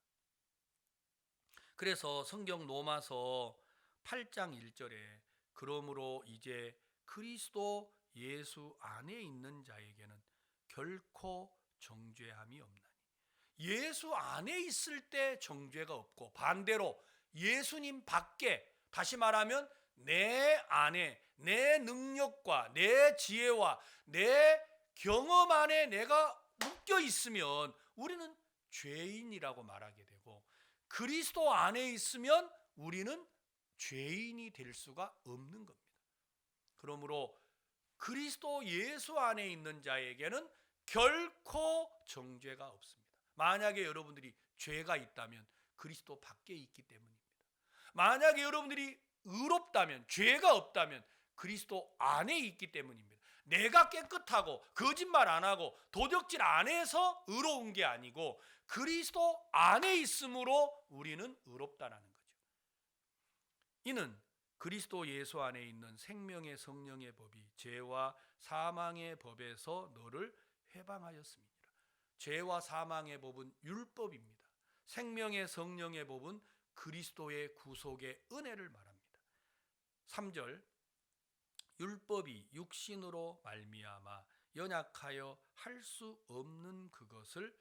Speaker 1: 그래서 성경 로마서 8장 1절에 그러므로 이제 그리스도 예수 안에 있는 자에게는 결코 정죄함이 없나니, 예수 안에 있을 때 정죄가 없고 반대로 예수님 밖에, 다시 말하면 내 안에 내 능력과 내 지혜와 내 경험 안에 내가 묶여 있으면 우리는 죄인이라고 말하게 되고, 그리스도 안에 있으면 우리는 죄인이 될 수가 없는 겁니다. 그러므로 그리스도 예수 안에 있는 자에게는 결코 정죄가 없습니다. 만약에 여러분들이 죄가 있다면 그리스도 밖에 있기 때문입니다. 만약에 여러분들이 의롭다면, 죄가 없다면 그리스도 안에 있기 때문입니다. 내가 깨끗하고 거짓말 안 하고 도적질 안 해서 의로운 게 아니고 그리스도 안에 있으므로 우리는 의롭다라는 거죠. 이는 그리스도 예수 안에 있는 생명의 성령의 법이 죄와 사망의 법에서 너를 해방하였습니다. 죄와 사망의 법은 율법입니다. 생명의 성령의 법은 그리스도의 구속의 은혜를 말합니다. 3절 율법이 육신으로 말미암아 연약하여 할 수 없는 그것을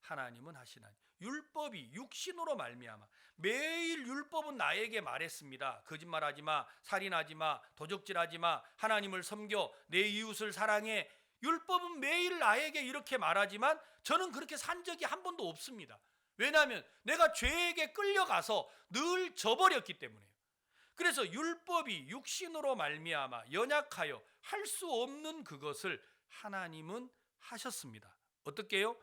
Speaker 1: 하나님은 하시나니, 율법이 육신으로 말미암아, 매일 율법은 나에게 말했습니다. 거짓말하지 마, 살인하지 마, 도적질하지 마, 하나님을 섬겨, 내 이웃을 사랑해. 율법은 매일 나에게 이렇게 말하지만 저는 그렇게 산 적이 한 번도 없습니다. 왜냐하면 내가 죄에게 끌려가서 늘 져버렸기 때문에요. 그래서 율법이 육신으로 말미암아 연약하여 할 수 없는 그것을 하나님은 하셨습니다. 어떻게요?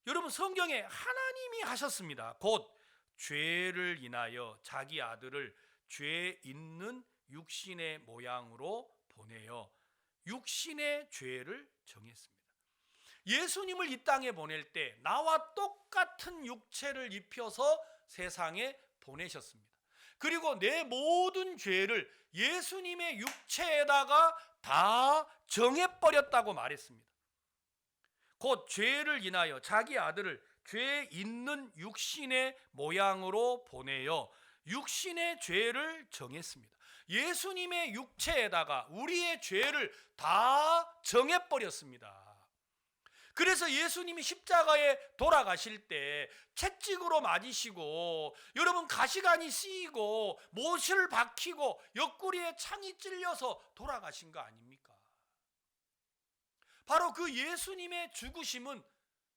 Speaker 1: 여러분, 성경에 하나님이 하셨습니다. 곧 죄를 인하여 자기 아들을 죄 있는 육신의 모양으로 보내어 육신의 죄를 정했습니다. 예수님을 이 땅에 보낼 때 나와 똑같은 육체를 입혀서 세상에 보내셨습니다. 그리고 내 모든 죄를 예수님의 육체에다가 다 정해버렸다고 말했습니다. 곧 죄를 인하여 자기 아들을 죄 있는 육신의 모양으로 보내어 육신의 죄를 정했습니다. 예수님의 육체에다가 우리의 죄를 다 정해버렸습니다. 그래서 예수님이 십자가에 돌아가실 때 채찍으로 맞으시고 여러분 가시관이 씌이고 못을 박히고 옆구리에 창이 찔려서 돌아가신 거 아닙니까? 바로 그 예수님의 죽으심은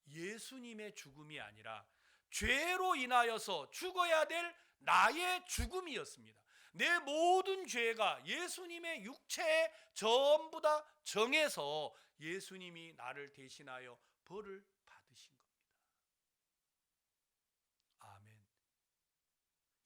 Speaker 1: 예수님의 죽음이 아니라 죄로 인하여서 죽어야 될 나의 죽음이었습니다. 내 모든 죄가 예수님의 육체에 전부 다 정해서 예수님이 나를 대신하여 벌을 받으신 겁니다. 아멘.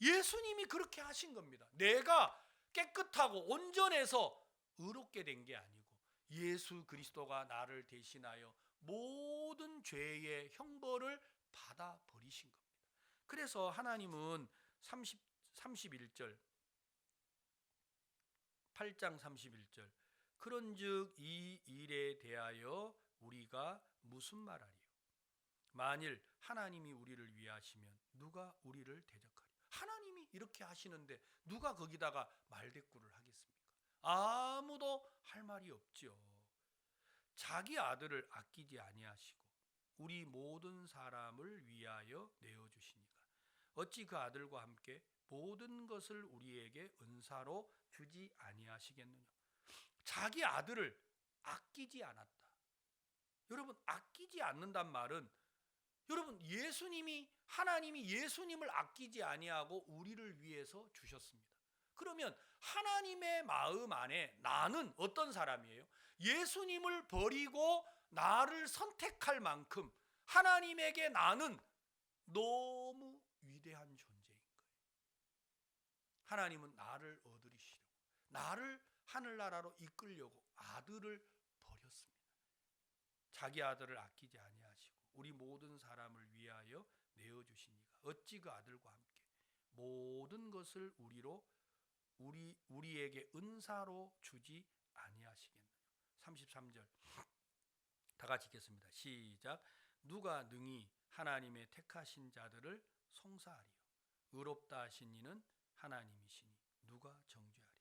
Speaker 1: 예수님이 그렇게 하신 겁니다. 내가 깨끗하고 온전해서 의롭게 된 게 아니고 예수 그리스도가 나를 대신하여 모든 죄의 형벌을 받아 버리신 겁니다. 그래서 하나님은 31절 8장 31절 그런즉 이 일에 대하여 우리가 무슨 말하리요? 만일 하나님이 우리를 위하시면 누가 우리를 대적하리요? 하나님이 이렇게 하시는데 누가 거기다가 말대꾸를 하겠습니까? 아무도 할 말이 없지요. 자기 아들을 아끼지 아니하시고 우리 모든 사람을 위하여 내어주시니까 어찌 그 아들과 함께 모든 것을 우리에게 은사로 주지 아니하시겠느냐. 자기 아들을 아끼지 않았다. 여러분, 아끼지 않는단 말은 여러분 하나님이 예수님을 아끼지 아니하고 우리를 위해서 주셨습니다. 그러면 하나님의 마음 안에 나는 어떤 사람이에요? 예수님을 버리고 나를 선택할 만큼 하나님에게 나는 너무 위대한 존재인 거예요. 하나님은 나를 얻으시려고 나를 하늘나라로 이끌려고 아들을 버렸습니다. 자기 아들을 아끼지 아니하시고 우리 모든 사람을 위하여 내어주시니까 어찌 그 아들과 함께 모든 것을 우리에게 은사로 주지 아니하시겠느냐. 33절 다 같이 읽겠습니다. 시작. 누가 능히 하나님의 택하신 자들을 송사하리요? 의롭다 하신 이는 하나님이시니 누가 정죄하리요?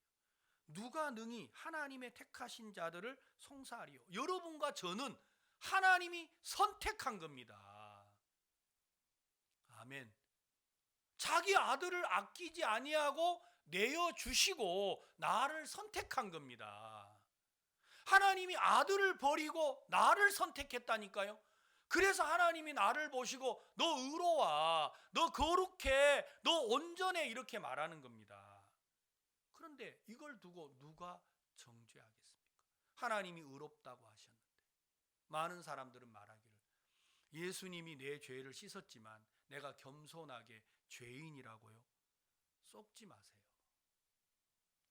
Speaker 1: 누가 능히 하나님의 택하신 자들을 송사하리요? 여러분과 저는 하나님이 선택한 겁니다. 아멘. 자기 아들을 아끼지 아니하고 내어주시고 나를 선택한 겁니다. 하나님이 아들을 버리고 나를 선택했다니까요. 그래서 하나님이 나를 보시고 너 의로워, 너 거룩해, 너 온전해 이렇게 말하는 겁니다. 그런데 이걸 두고 누가 정죄하겠습니까? 하나님이 의롭다고 하셨는데 많은 사람들은 말하기를 예수님이 내 죄를 씻었지만 내가 겸손하게 죄인이라고요? 속지 마세요.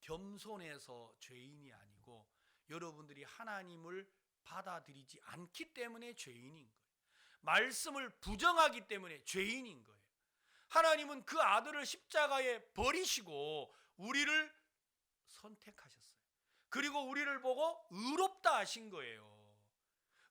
Speaker 1: 겸손해서 죄인이 아니고 여러분들이 하나님을 받아들이지 않기 때문에 죄인인 거예요. 말씀을 부정하기 때문에 죄인인 거예요. 하나님은 그 아들을 십자가에 버리시고 우리를 선택하셨어요. 그리고 우리를 보고 의롭다 하신 거예요.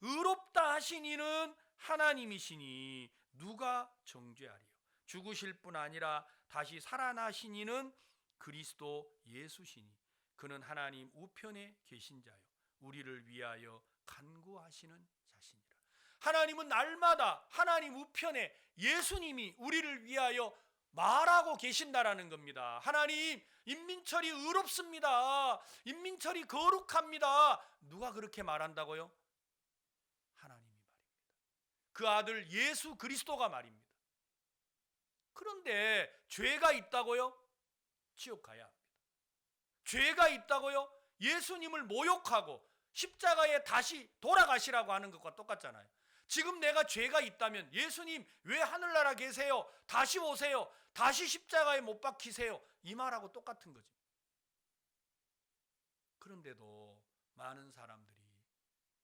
Speaker 1: 의롭다 하신 이는 하나님이시니 누가 정죄하리요? 죽으실 뿐 아니라 다시 살아나신 이는 그리스도 예수시니 그는 하나님 우편에 계신 자요 우리를 위하여 간구하시는 자시니라. 하나님은 날마다 하나님 우편에 예수님이 우리를 위하여 말하고 계신다라는 겁니다. 하나님, 임민철이 의롭습니다. 임민철이 거룩합니다. 누가 그렇게 말한다고요? 하나님이 말입니다. 그 아들 예수 그리스도가 말입니다. 그런데 죄가 있다고요? 지옥 가야 합니다. 죄가 있다고요? 예수님을 모욕하고 십자가에 다시 돌아가시라고 하는 것과 똑같잖아요. 지금 내가 죄가 있다면 예수님 왜 하늘나라 계세요? 다시 오세요. 다시 십자가에 못 박히세요. 이 말하고 똑같은 거지. 그런데도 많은 사람들이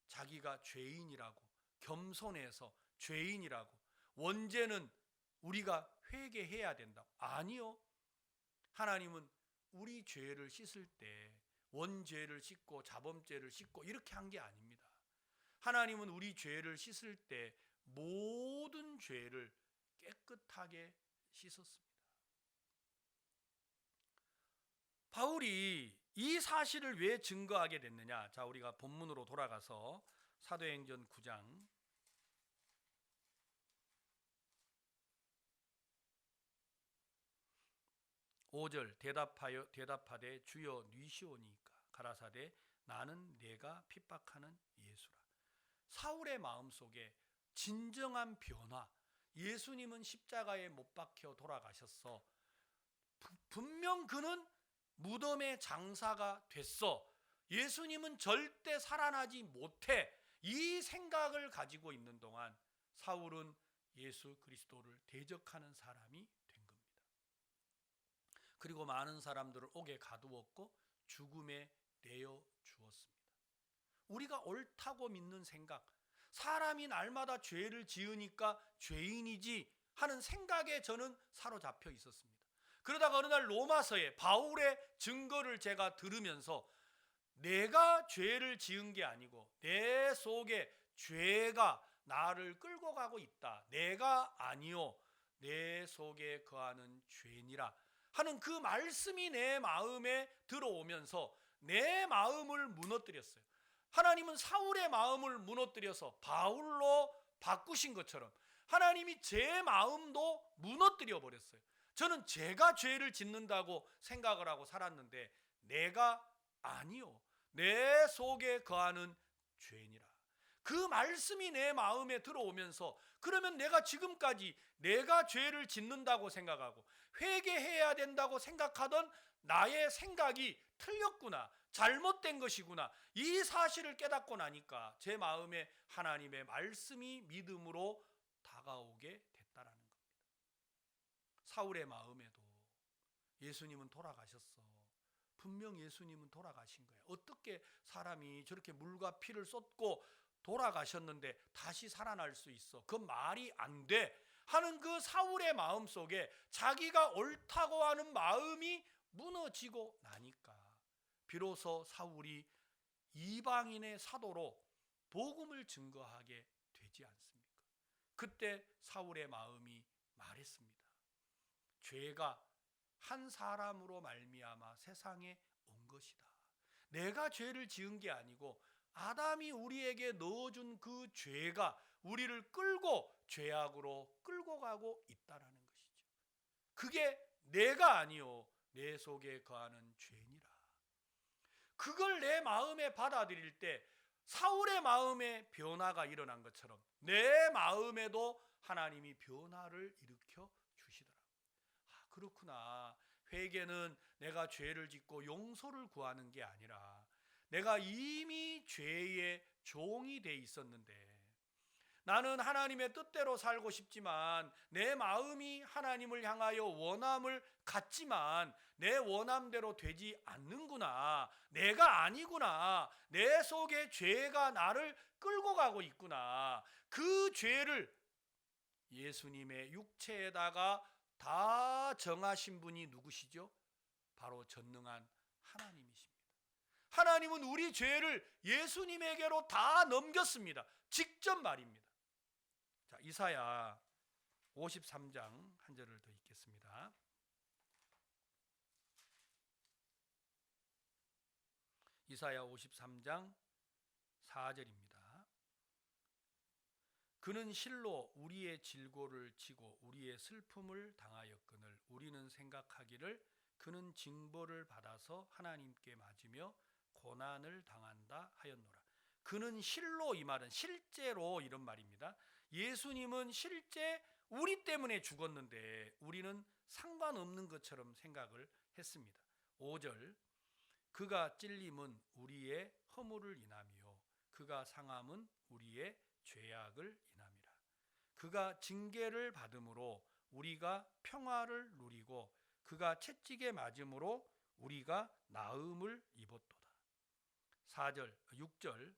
Speaker 1: 자기가 죄인이라고 겸손해서 죄인이라고 원죄는 우리가 회개해야 된다고. 아니요. 하나님은 우리 죄를 씻을 때 원죄를 씻고 자범죄를 씻고 이렇게 한 게 아닙니다. 하나님은 우리 죄를 씻을 때 모든 죄를 깨끗하게 씻었습니다. 바울이 이 사실을 왜 증거하게 됐느냐? 자, 우리가 본문으로 돌아가서 사도행전 9장 5절 대답하되 주여 뉘시오니까 가라사대 나는 내가 핍박하는 예수라. 사울의 마음속에 진정한 변화, 예수님은 십자가에 못 박혀 돌아가셨어. 분명 그는 무덤의 장사가 됐어. 예수님은 절대 살아나지 못해. 이 생각을 가지고 있는 동안 사울은 예수 그리스도를 대적하는 사람이 된 겁니다. 그리고 많은 사람들을 옥에 가두었고 죽음에 내어 주었습니다. 우리가 옳다고 믿는 생각, 사람이 날마다 죄를 지으니까 죄인이지 하는 생각에 저는 사로잡혀 있었습니다. 그러다가 어느 날 로마서에 바울의 증거를 제가 들으면서 내가 죄를 지은 게 아니고 내 속에 죄가 나를 끌고 가고 있다. 내가 아니요 내 속에 거하는 죄니라 하는 그 말씀이 내 마음에 들어오면서 내 마음을 무너뜨렸어요. 하나님은 사울의 마음을 무너뜨려서 바울로 바꾸신 것처럼 하나님이 제 마음도 무너뜨려 버렸어요. 저는 제가 죄를 짓는다고 생각을 하고 살았는데 내가 아니요 내 속에 거하는 죄니라. 그 말씀이 내 마음에 들어오면서 그러면 내가 지금까지 내가 죄를 짓는다고 생각하고 회개해야 된다고 생각하던 나의 생각이 틀렸구나, 잘못된 것이구나, 이 사실을 깨닫고 나니까 제 마음에 하나님의 말씀이 믿음으로 다가오게 됐다라는 겁니다. 사울의 마음에도 예수님은 돌아가셨어. 분명 예수님은 돌아가신 거예요. 어떻게 사람이 저렇게 물과 피를 쏟고 돌아가셨는데 다시 살아날 수 있어? 그 말이 안 돼 하는 그 사울의 마음 속에 자기가 옳다고 하는 마음이 무너지고 나니까 비로소 사울이 이방인의 사도로 복음을 증거하게 되지 않습니까? 그때 사울의 마음이 말했습니다. 죄가 한 사람으로 말미암아 세상에 온 것이다. 내가 죄를 지은 게 아니고 아담이 우리에게 넣어준 그 죄가 우리를 끌고 죄악으로 끌고 가고 있다라는 것이죠. 그게 내가 아니요 내 속에 거하는 죄니라. 그걸 내 마음에 받아들일 때 사울의 마음에 변화가 일어난 것처럼 내 마음에도 하나님이 변화를 일으켜 주시더라고요. 그렇구나. 회개는 내가 죄를 짓고 용서를 구하는 게 아니라 내가 이미 죄의 종이 돼 있었는데 나는 하나님의 뜻대로 살고 싶지만 내 마음이 하나님을 향하여 원함을 갖지만 내 원함대로 되지 않는구나. 내가 아니구나. 내 속에 죄가 나를 끌고 가고 있구나. 그 죄를 예수님의 육체에다가 다 정하신 분이 누구시죠? 바로 전능한 하나님이십니다. 하나님은 우리 죄를 예수님에게로 다 넘겼습니다. 직접 말입니다. 자, 이사야 53장 한 절을 더 읽겠습니다. 이사야 53장 4절입니다. 그는 실로 우리의 질고를 지고 우리의 슬픔을 당하였거늘 우리는 생각하기를 그는 징벌을 받아서 하나님께 맞으며 고난을 당한다 하였노라. 그는 실로, 이 말은 실제로 이런 말입니다. 예수님은 실제 우리 때문에 죽었는데 우리는 상관없는 것처럼 생각을 했습니다. 5절 그가 찔림은 우리의 허물을 인하며 그가 상함은 우리의 죄악을 인함이라. 그가 징계를 받음으로 우리가 평화를 누리고 그가 채찍에 맞음으로 우리가 나음을 입었도다. 4절, 6절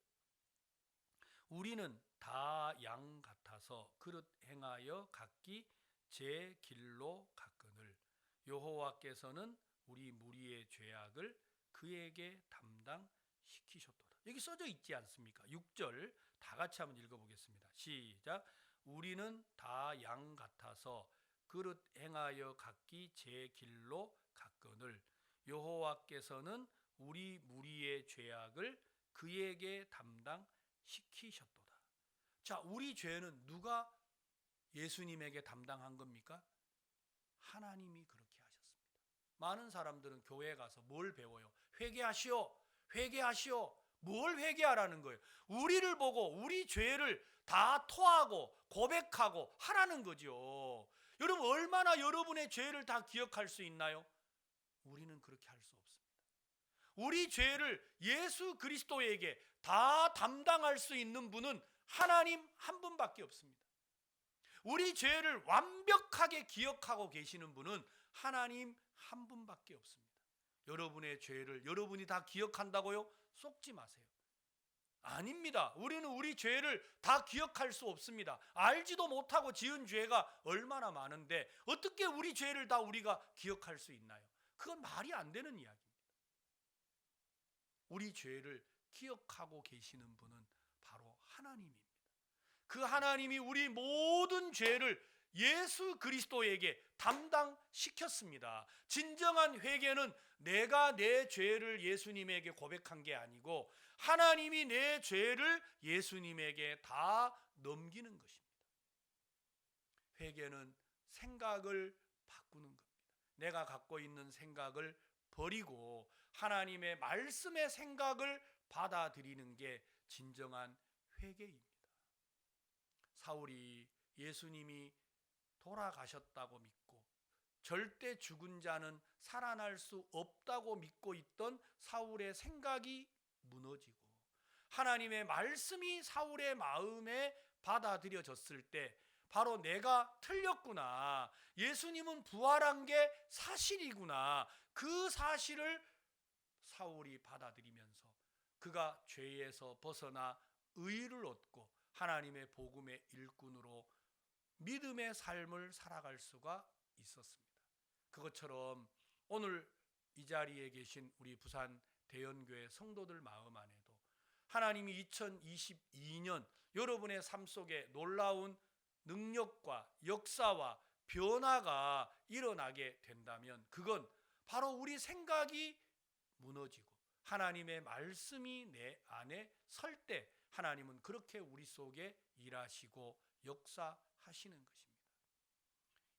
Speaker 1: 우리는 다 양 같아서 그릇 행하여 각기 제 길로 갔거늘 여호와께서는 우리 무리의 죄악을 그에게 담당시키셨도다. 여기 써져 있지 않습니까? 6절 다 같이 한번 읽어보겠습니다. 시작. 우리는 다 양 같아서 그릇 행하여 각기 제 길로 갔거늘 여호와께서는 우리 무리의 죄악을 그에게 담당시키셨도다. 자, 우리 죄는 누가 예수님에게 담당한 겁니까? 하나님이 그렇게 하셨습니다. 많은 사람들은 교회에 가서 뭘 배워요? 회개하시오. 회개하시오. 뭘 회개하라는 거예요? 우리를 보고 우리 죄를 다 토하고 고백하고 하라는 거죠. 여러분, 얼마나 여러분의 죄를 다 기억할 수 있나요? 우리는 그렇게 할 수 없습니다. 우리 죄를 예수 그리스도에게 다 담당할 수 있는 분은 하나님 한 분밖에 없습니다. 우리 죄를 완벽하게 기억하고 계시는 분은 하나님 한 분밖에 없습니다. 여러분의 죄를 여러분이 다 기억한다고요? 속지 마세요. 아닙니다. 우리는 우리 죄를 다 기억할 수 없습니다. 알지도 못하고 지은 죄가 얼마나 많은데 어떻게 우리 죄를 다 우리가 기억할 수 있나요? 그건 말이 안 되는 이야기입니다. 우리 죄를 기억하고 계시는 분은 바로 하나님입니다. 그 하나님이 우리 모든 죄를 예수 그리스도에게 담당시켰습니다. 진정한 회개는 내가 내 죄를 예수님에게 고백한 게 아니고 하나님이 내 죄를 예수님에게 다 넘기는 것입니다. 회개는 생각을 바꾸는 겁니다. 내가 갖고 있는 생각을 버리고 하나님의 말씀의 생각을 받아들이는 게 진정한 회개입니다. 사울이 예수님이 돌아가셨다고 믿고 절대 죽은 자는 살아날 수 없다고 믿고 있던 사울의 생각이 무너지고 하나님의 말씀이 사울의 마음에 받아들여졌을 때 바로 내가 틀렸구나, 예수님은 부활한 게 사실이구나, 그 사실을 사울이 받아들이면서 그가 죄에서 벗어나 의를 얻고 하나님의 복음의 일꾼으로 믿음의 삶을 살아갈 수가 있었습니다. 그것처럼 오늘 이 자리에 계신 우리 부산 대연교회 성도들 마음 안에도 하나님이 2022년 여러분의 삶 속에 놀라운 능력과 역사와 변화가 일어나게 된다면 그건 바로 우리 생각이 무너지고 하나님의 말씀이 내 안에 설 때 하나님은 그렇게 우리 속에 일하시고 역사하시는 것입니다.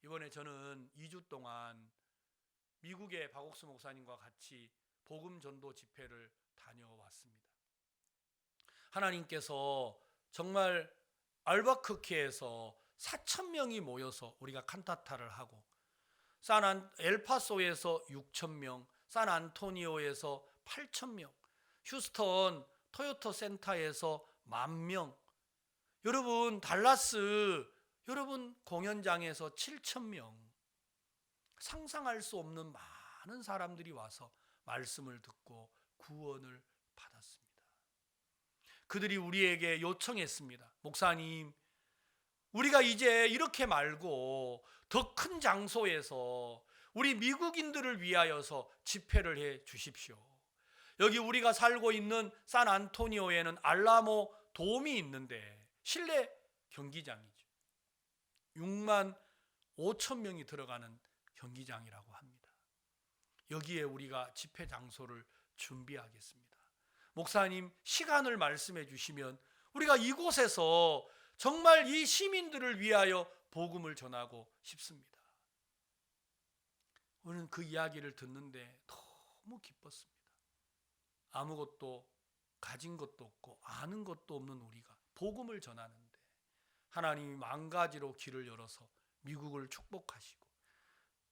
Speaker 1: 이번에 저는 2주 동안 미국의 박옥수 목사님과 같이 복음 전도 집회를 다녀왔습니다. 하나님께서 정말 알버커키에서 4,000명이 모여서 우리가 칸타타를 하고 엘파소에서 6,000명, 산안토니오에서 8,000명, 휴스턴 토요타 센터에서 10,000명, 여러분 달라스 여러분 공연장에서 7,000명, 상상할 수 없는 많은 사람들이 와서 말씀을 듣고 구원을 받았습니다. 그들이 우리에게 요청했습니다. 목사님, 우리가 이제 이렇게 말고 더 큰 장소에서 우리 미국인들을 위하여서 집회를 해 주십시오. 여기 우리가 살고 있는 산안토니오에는 알라모 돔이 있는데 실내 경기장이죠. 6만 5천 명이 들어가는 경기장이라고 합니다. 여기에 우리가 집회 장소를 준비하겠습니다. 목사님, 시간을 말씀해 주시면 우리가 이곳에서 정말 이 시민들을 위하여 복음을 전하고 싶습니다. 오늘 그 이야기를 듣는데 너무 기뻤습니다. 아무것도 가진 것도 없고 아는 것도 없는 우리가 복음을 전하는데 하나님이 만 가지로 길을 열어서 미국을 축복하시고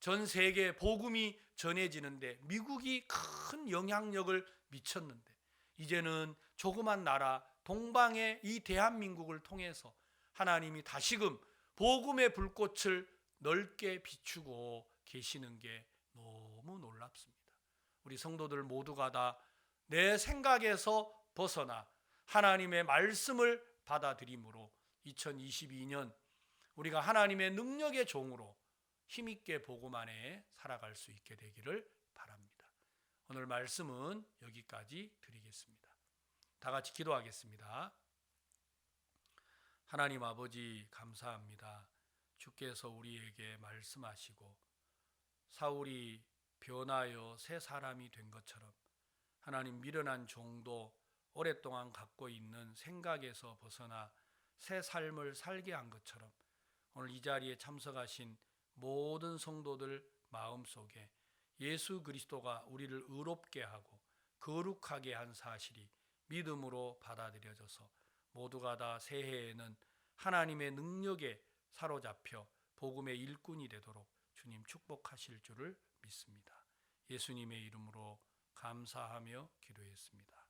Speaker 1: 전 세계 복음이 전해지는데 미국이 큰 영향력을 미쳤는데 이제는 조그만 나라 동방의 이 대한민국을 통해서 하나님이 다시금 복음의 불꽃을 넓게 비추고 계시는 게 너무 놀랍습니다. 우리 성도들 모두가 다 내 생각에서 벗어나 하나님의 말씀을 받아들임으로 2022년 우리가 하나님의 능력의 종으로 힘있게 복음 안에 살아갈 수 있게 되기를 바랍니다. 오늘 말씀은 여기까지 드리겠습니다. 다 같이 기도하겠습니다. 하나님 아버지, 감사합니다. 주께서 우리에게 말씀하시고 사울이 변하여 새 사람이 된 것처럼 하나님, 미련한 종도 오랫동안 갖고 있는 생각에서 벗어나 새 삶을 살게 한 것처럼 오늘 이 자리에 참석하신 모든 성도들 마음속에 예수 그리스도가 우리를 의롭게 하고 거룩하게 한 사실이 믿음으로 받아들여져서 모두가 다 새해에는 하나님의 능력에 사로잡혀 복음의 일꾼이 되도록 주님 축복하실 줄을 믿습니다. 예수님의 이름으로 감사하며 기도했습니다.